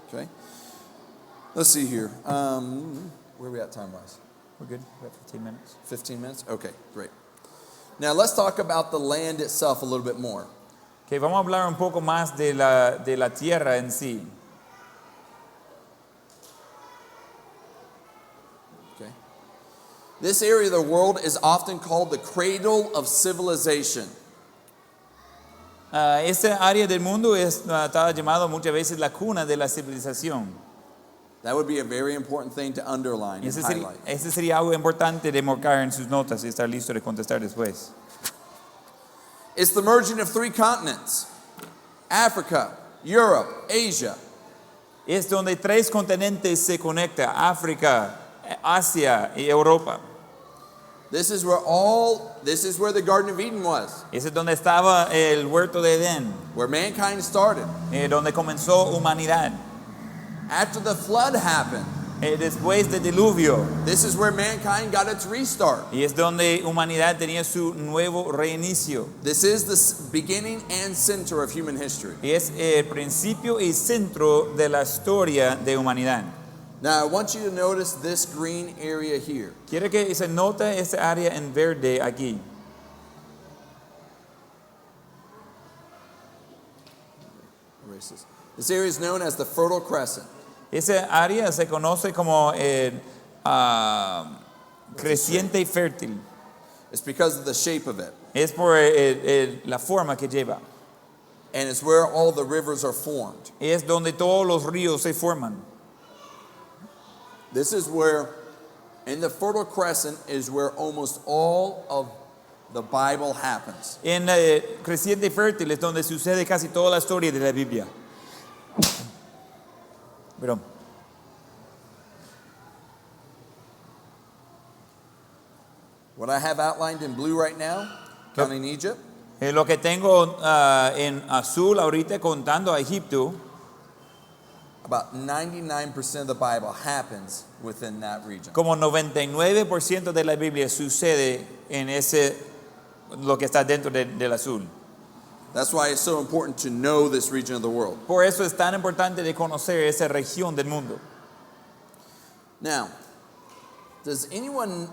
Okay. Let's see here. Where are we at time-wise? We're good. We have 15 minutes. 15 minutes? Okay, great. Now let's talk about the land itself a little bit more. Okay, vamos a hablar un poco más de la tierra en sí. Okay. This area of the world is often called the cradle of civilization. Esta área del mundo está llamado muchas veces la cuna de la civilización. That would be a very important thing to underline Y and highlight. ese sería algo importante de marcar en sus notas y estar listo de contestar después. It's the merging of 3 continents: Africa, Europe, Asia. Es donde 3 continentes se conectan: África, Asia y Europa. This is where the Garden of Eden was, Ese es donde estaba el huerto de Edén, where mankind started. donde comenzó humanidad. After the flood happened, Después del diluvio, this is where mankind got its restart. y es donde humanidad tenía su nuevo reinicio. This is the beginning and center of human history. Y es el principio y centro de la historia de humanidad. Now, I want you to notice this green area here. Quiero que se note esa área en verde aquí. Erase this. This area is known as the Fertile Crescent. Esa área se conoce como el creciente y fértil. It's because of the shape of it. Es por la forma que lleva. And it's where all the rivers are formed. Es donde todos los ríos se forman. This is where, in the Fertile Crescent, is where almost all of the Bible happens. En el creciente y fértil es donde sucede casi toda la historia de la Biblia. Perdón. What I have outlined in blue right now, counting Egypt, Lo que tengo en azul ahorita contando a Egipto, about 99% of the Bible happens within that region. como 99% de la Biblia sucede en lo que está dentro del azul. That's why it's so important to know this region of the world. Por eso es tan importante de conocer esa región del mundo. Now, has anyone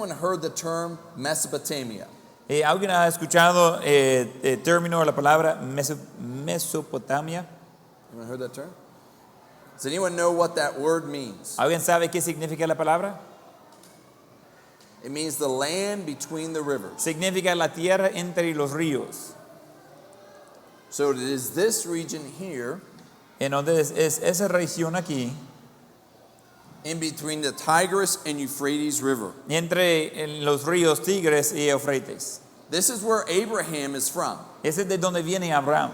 heard the term Mesopotamia? ¿Alguien ha escuchado el término o la palabra Mesopotamia? Anyone heard that term? Does anyone know what that word means? ¿Alguien sabe qué significa la palabra? It means the land between the rivers. Significa la tierra entre los ríos. So it is this region here, Entonces es esa región aquí, in between the Tigris and Euphrates River. entre los ríos Tigres y Eufrates. This is where Abraham is from. Ese es de donde viene Abraham.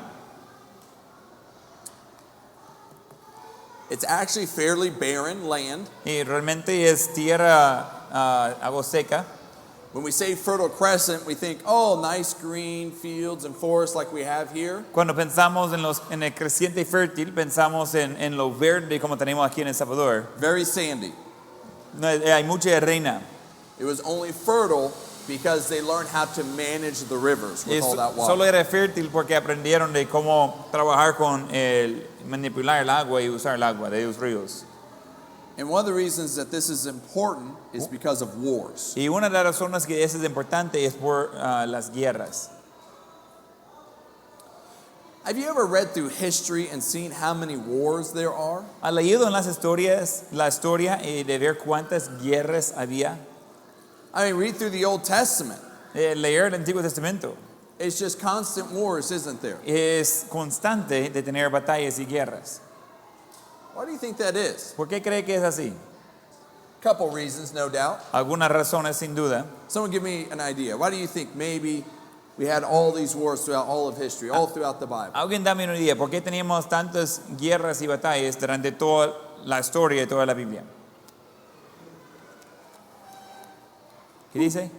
It's actually fairly barren land. Y realmente es tierra algo seca. When we say Fertile Crescent, we think, oh, nice green fields and forests like we have here. Cuando pensamos en el creciente y fértil, pensamos en lo verde como tenemos aquí en El Salvador. Very sandy. No, hay mucha arena. It was only fertile because they learned how to manage the rivers with all that water. Solo era fértil porque aprendieron de cómo trabajar con manipular el agua y usar el agua de los ríos. And one of the reasons that this is important is because of wars. Y una de las razones que eso es importante es por las guerras. Have you ever read through history and seen how many wars there are? ¿Has leído en las historias la historia de ver cuántas guerras había? I mean, read through the Old Testament. Leer el Antiguo Testamento. It's just constant wars, isn't there? Es constante de tener batallas y guerras. Why do you think that is? ¿Por qué cree que es así? Couple reasons, no doubt. Algunas razones sin duda. Someone give me an idea. Why do you think maybe we had all these wars throughout all of history, all throughout the Bible? Alguien dame una idea. ¿Por qué teníamos tantas guerras y batallas durante toda la historia de toda la Biblia? ¿Qué dice?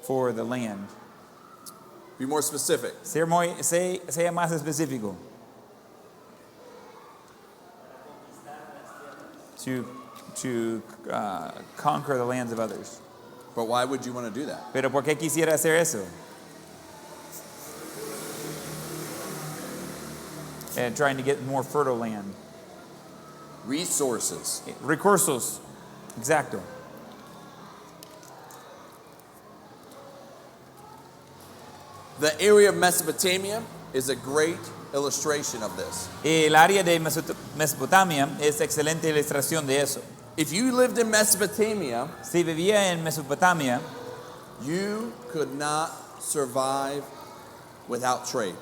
For the land. Be more specific. Sea más específico. To conquer the lands of others. But why would you want to do that? Pero ¿por qué quisiera hacer eso? And trying to get more fertile land. Resources. Recursos. Exacto. The area of Mesopotamia is a great illustration of this. El área de Mesopotamia es excelente ilustración de eso. If you lived in Mesopotamia, Si vivía en Mesopotamia, you could not survive without trade.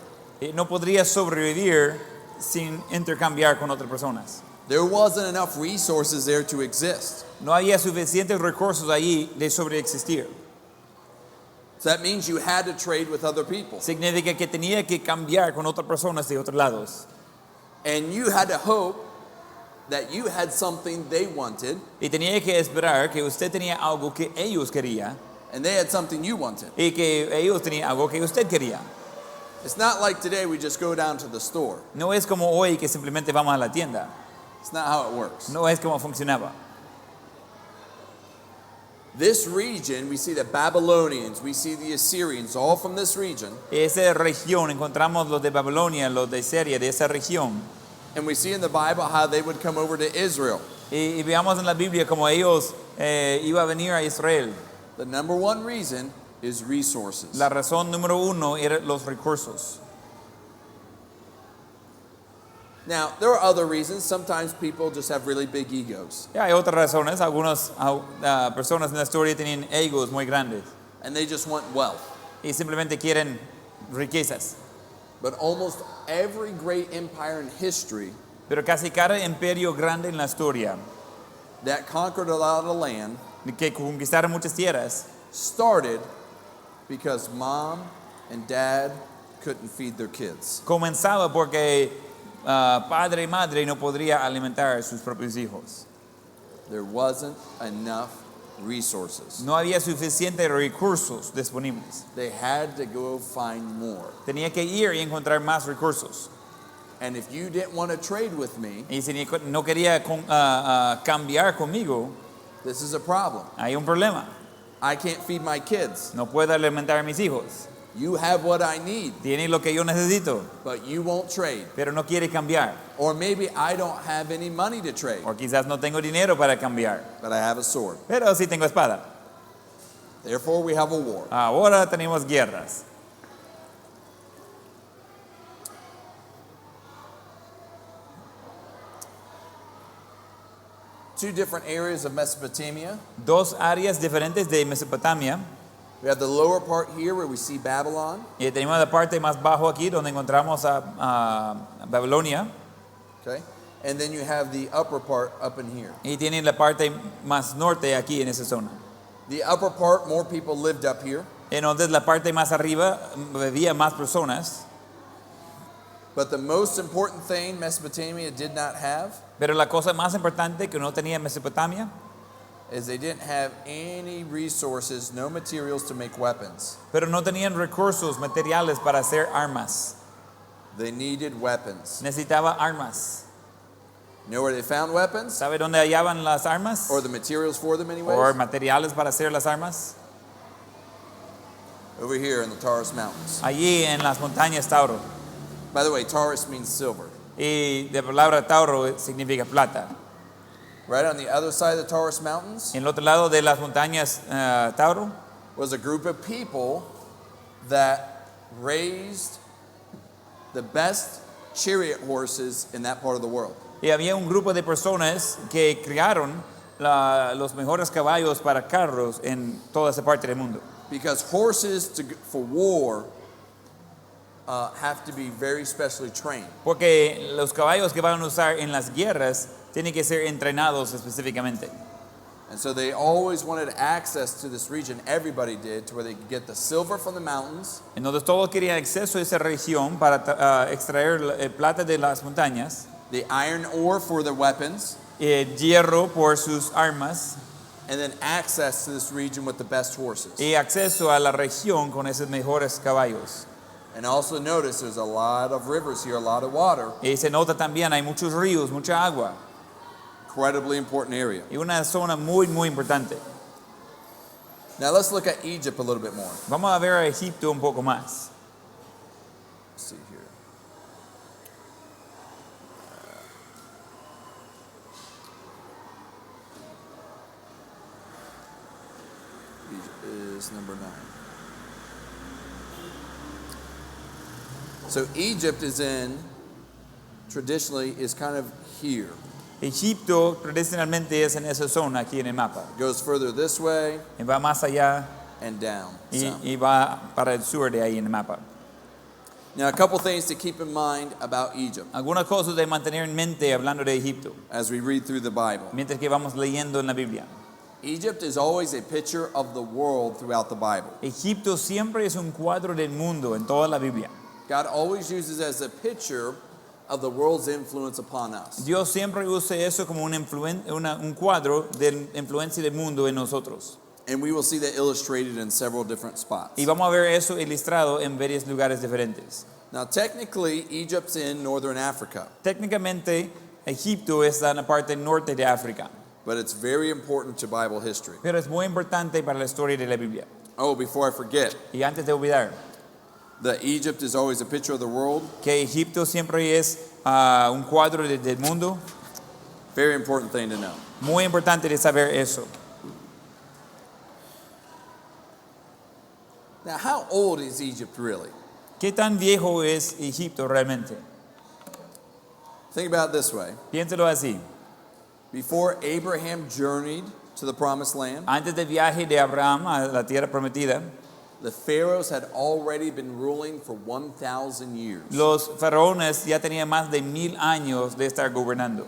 no podría sobrevivir sin intercambiar con otras personas. There wasn't enough resources there to exist. No había suficientes recursos allí de sobreexistir. So that means you had to trade with other people. Significa que tenía que cambiar con otras personas de otros lados. And you had to hope that you had something they wanted, Y tenía que esperar que usted tenía algo que ellos querían and they had something you wanted. y que ellos tenían algo que usted quería. It's not like today we just go down to the store. No es como hoy que simplemente vamos a la tienda. It's not how it works. No es como funcionaba. This region, we see the Babylonians, we see the Assyrians, all from this region. Esa región, encontramos los de Babilonia, los de Siria, de esa región. And we see in the Bible how they would come over to Israel. Y veamos en la Biblia como ellos iban a venir a Israel. The number one reason is resources. La razón número uno eran los recursos. Now, there are other reasons. Sometimes people just have really big egos. Y hay otras razones. Algunas personas en la historia tienen egos muy grandes And they just want wealth. y simplemente quieren riquezas. But almost every great empire in history Pero casi cada imperio grande en la historia that conquered a lot of land que conquistaron muchas tierras started because mom and dad couldn't feed their kids. comenzaba porque padre y madre no podría alimentar a sus propios hijos. There wasn't enough resources. No había suficientes recursos disponibles. They had to go find more. Tenía que ir y encontrar más recursos. And if you didn't want to trade with me, Y si no quería cambiar conmigo, this is a problem. hay un problema. I can't feed my kids. No puedo alimentar a mis hijos. You have what I need, Tiene lo que yo necesito, but you won't trade. pero no quiere cambiar. Or maybe I don't have any money to trade, O quizás no tengo dinero para cambiar, but I have a sword. pero sí tengo espada. Therefore, we have a war. Ahora tenemos guerras. Two different areas of Mesopotamia. Dos áreas diferentes de Mesopotamia. We have the lower part here where we see Babylon. Y tenemos la parte más bajo aquí donde encontramos a Babilonia. Okay. And then you have the upper part up in here. Y tienen la parte más norte aquí en esa zona. The upper part, more people lived up here. Entonces la parte más arriba vivía más personas. But the most important thing Mesopotamia did not have Pero la cosa más importante que no tenía Mesopotamia is they didn't have any resources, no materials to make weapons. pero no tenían recursos materiales para hacer armas. They needed weapons. Necesitaba armas. You know where they found weapons? ¿Sabe dónde hallaban las armas? Or the materials for them O anyways? materiales para hacer las armas. Over here in the Taurus Mountains. Allí en las montañas Tauro. By the way, Taurus means silver. Y la palabra Tauro significa plata. Right on the other side of the Taurus Mountains En el otro lado de las montañas Tauro was a group of people that raised the best chariot horses in that part of the world. y había un grupo de personas que criaron los mejores caballos para carros en toda esa parte del mundo. Because horses for war have to be very specially trained. Porque los caballos que van a usar en las guerras tienen que ser entrenados específicamente. And so they always wanted access to this region, everybody did, to where they could get the silver from the mountains, Entonces todos querían acceso a esa región para extraer plata de las montañas, the iron ore for their weapons, hierro por sus armas and then access to this region with the best horses. y acceso a la región con esos mejores caballos. And also notice there's a lot of rivers here, a lot of water. Y se nota también, hay muchos ríos, mucha agua. Incredibly important area. Y una zona muy, muy importante. Now let's look at Egypt a little bit more. Vamos a ver a Egipto un poco más. Let's see here. Egypt is number 9. So Egypt traditionally is kind of here. Egipto tradicionalmente es en esa zona aquí en el mapa. It goes further this way Y va más allá and down. y va para el sur de ahí en el mapa. Now, a couple things to keep in mind about Egypt Algunas cosas de mantener en mente hablando de Egipto, as we read through the Bible. mientras que vamos leyendo en la Biblia. Egypt is always a picture of the world throughout the Bible. Egipto siempre es un cuadro del mundo en toda la Biblia. God always uses as a picture of the world's influence upon us. Dios siempre usa eso como un cuadro de la influencia del mundo en nosotros. And we will see that illustrated in several different spots. Y vamos a ver eso ilustrado en varios lugares diferentes. Now, technically, Egypt's in northern Africa, Técnicamente, Egipto está en la parte norte de África, but it's very important to Bible history. pero es muy importante para la historia de la Biblia. Oh, before I forget, Y antes de olvidar that Egypt is always a picture of the world. que Egipto siempre es un cuadro del mundo, Very important thing to know. muy importante de saber eso. Now, how old is Egypt really? ¿Qué tan viejo es Egipto realmente? Think about it this way. Piénselo así. Before Abraham journeyed to the promised land, Antes del viaje de Abraham a la tierra prometida, the pharaohs had already been ruling for 1,000 years. los faraones ya tenían más de 1000 años de estar gobernando.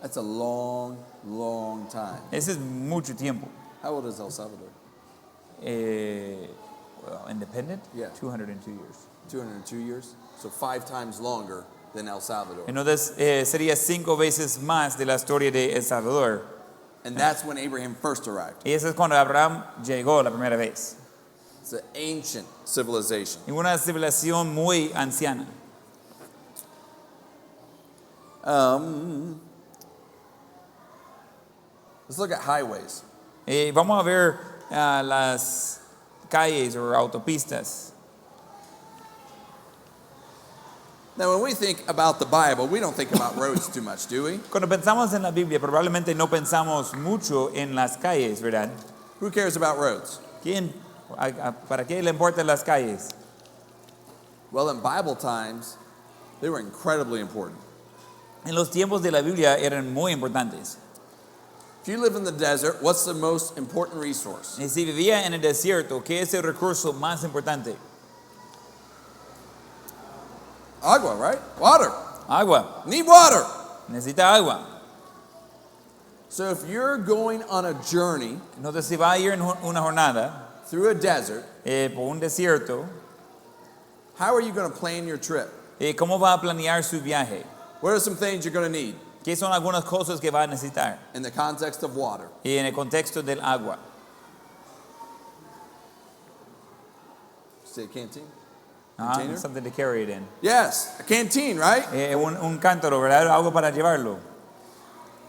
That's a long, long time. Ese es mucho tiempo. How old is El Salvador? Independent? Yeah. 202 years. 202 years? So 5 times longer than El Salvador. Entonces sería 5 veces más de la historia de El Salvador. And that's when Abraham first arrived. Y eso es cuando Abraham llegó la primera vez. It's an ancient civilization. En una civilización muy anciana. Let's look at highways. Vamos a ver las calles o autopistas. Now, when we think about the Bible, we don't think about roads too much, do we? Cuando pensamos en la Biblia, probablemente no pensamos mucho en las calles, ¿verdad? Who cares about roads? ¿Para qué le importan las calles? Well, in Bible times, they were incredibly important. En los tiempos de la Biblia eran muy importantes. If you live in the desert, what's the most important resource? Y si vivía en el desierto, ¿qué es el recurso más importante? Agua, right? Water. Agua. Need water. Necesita agua. So if you're going on a journey Entonces, si va a ir en una jornada through a desert, por un desierto, how are you going to plan your trip? ¿cómo va a planear su viaje? What are some things you're going to need ¿Qué son algunas cosas que va a necesitar? in the context of water? Y en el contexto del agua. Say a canteen? Ah, Container? something to carry it in. Yes, a canteen, right? Un cántaro, ¿verdad? Algo para llevarlo.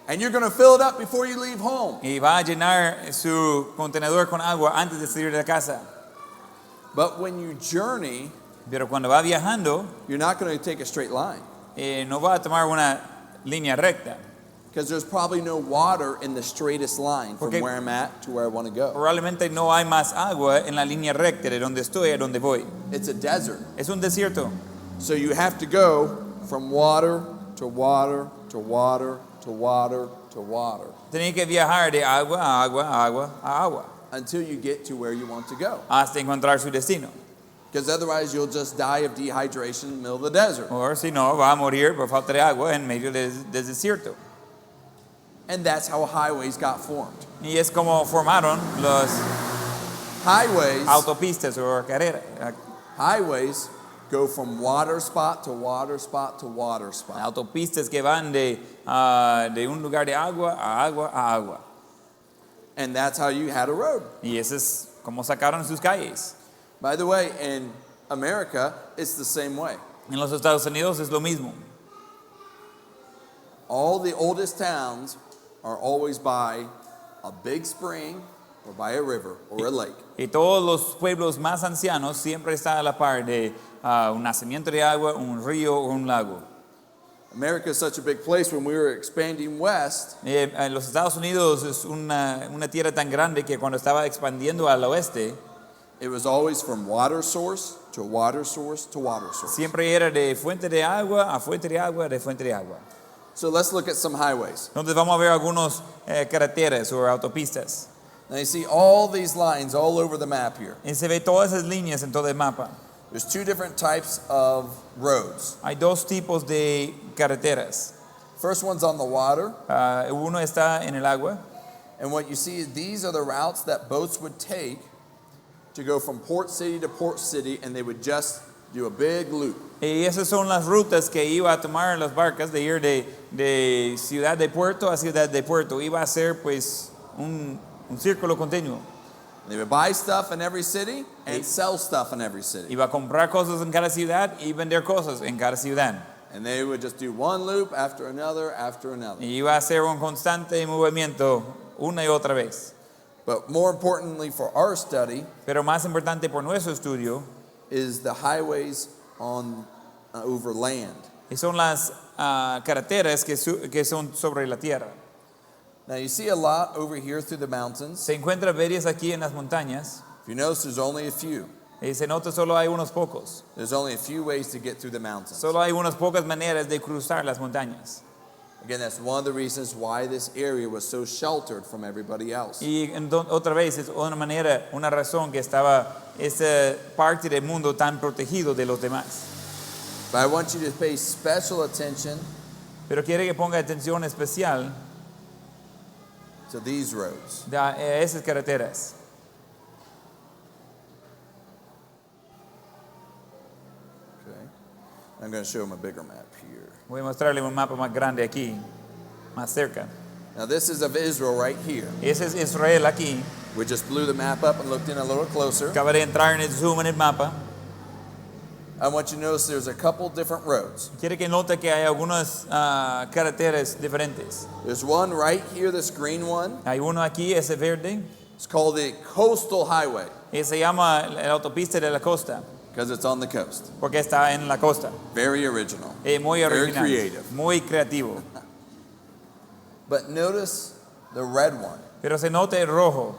And you're going to fill it up before you leave home. Y va a llenar su contenedor con agua antes de salir de la casa. But when you journey, Pero cuando va viajando, you're not going to take a straight line no va a tomar una línea recta. because there's probably no water in the straightest line from Porque- where I'm at to where I want to go. Probablemente no hay más agua en la línea recta de donde estoy a donde voy. It's a desert. Es un desierto. So you have to go from water to water to water to water to water Tenés que viajar de agua a agua a agua a agua until you get to where you want to go. hasta encontrar su destino. Because otherwise you'll just die of dehydration in the middle of the desert. O si no, va a morir por falta de agua en medio del desierto. And that's how highways got formed. Y es como formaron los Highways, autopistas o carreras. highways go from water spot to water spot to water spot. Autopistas que van de un lugar de agua a agua a agua. And that's how you had a road. Y eso es como sacaron sus calles. By the way, in America, it's the same way. En los Estados Unidos es lo mismo. All the oldest towns are always by a big spring or by a river or a lake. Y todos los pueblos más ancianos siempre están a la par de un nacimiento de agua, un río o un lago. America is such a big place. When we were expanding west, En los Estados Unidos es una tierra tan grande que cuando estaba expandiendo al oeste, it was always from water source to water source to water source. siempre era de fuente de agua a fuente de agua, de fuente de agua. So let's look at some highways. Entonces vamos a ver algunos carreteras o autopistas. Now you see all these lines all over the map here. Y se ve todas esas líneas en todo el mapa. There's two different types of roads. Hay dos tipos de carreteras. First one's on the water, Uno está en el agua. and what you see is these are the routes that boats would take to go from port city to port city, and they would just do a big loop. Y esas son las rutas que iba a tomar las barcas de ir de ciudad de puerto a ciudad de puerto. Iba a ser pues un círculo continuo. They would buy stuff in every city and sell stuff in every city. Iba a comprar cosas en cada ciudad y vender cosas en cada ciudad. And they would just do one loop after another after another. Y iba a ser un constante movimiento una y otra vez. But more importantly for our study Pero más importante por nuestro estudio is the highways on over land. y son las carreteras que son sobre la tierra. Now you see a lot over here through the mountains. Se encuentra varias aquí en las montañas If you notice, there's only a few. y se nota solo hay unos pocos. There's only a few ways to get through the mountains. Solo hay unas pocas maneras de cruzar las montañas. Again, that's one of the reasons why this area was so sheltered from everybody else. Y otra vez es una manera, una razón que estaba esa parte del mundo tan protegido de los demás. But I want you to pay special attention Pero quiere que ponga atención especial to these roads. a esas carreteras. Okay. I'm going to show them a bigger map here. Voy a mostrarle un mapa más grande aquí, más cerca. Now this is of Israel right here. Ese es Israel aquí. We just blew the map up and looked in a little closer. Acaba de entrar en el zoom en el mapa. I want you to notice there's a couple different roads. Quiere que note que hay algunas carreteras diferentes. There's one right here, this green one. Hay uno aquí, ese verde, It's called the Coastal Highway y se llama la autopista de la costa, because it's on the coast. porque está en la costa. Very original. Muy Very original, creative. muy creativo. But notice the red one. Pero se nota el rojo.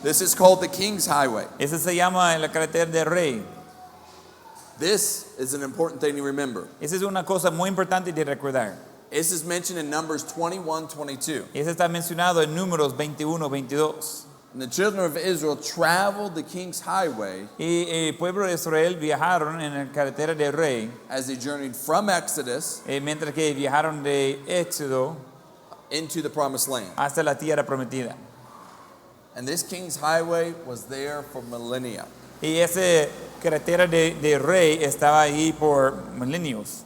This is called the King's Highway. Ese se llama la carretera del rey. This is an important thing to remember. Esa es una cosa muy importante de recordar. This is mentioned in Numbers 21:22. Ese está mencionado en Números 21, 22. And the children of Israel traveled the King's Highway Y el pueblo de Israel viajaron en la carretera del rey, as they journeyed from Exodus mientras que viajaron de Éxodo into the Promised Land. hasta la tierra prometida. And this King's Highway was there for millennia. Y esa carretera de rey estaba ahí por milenios.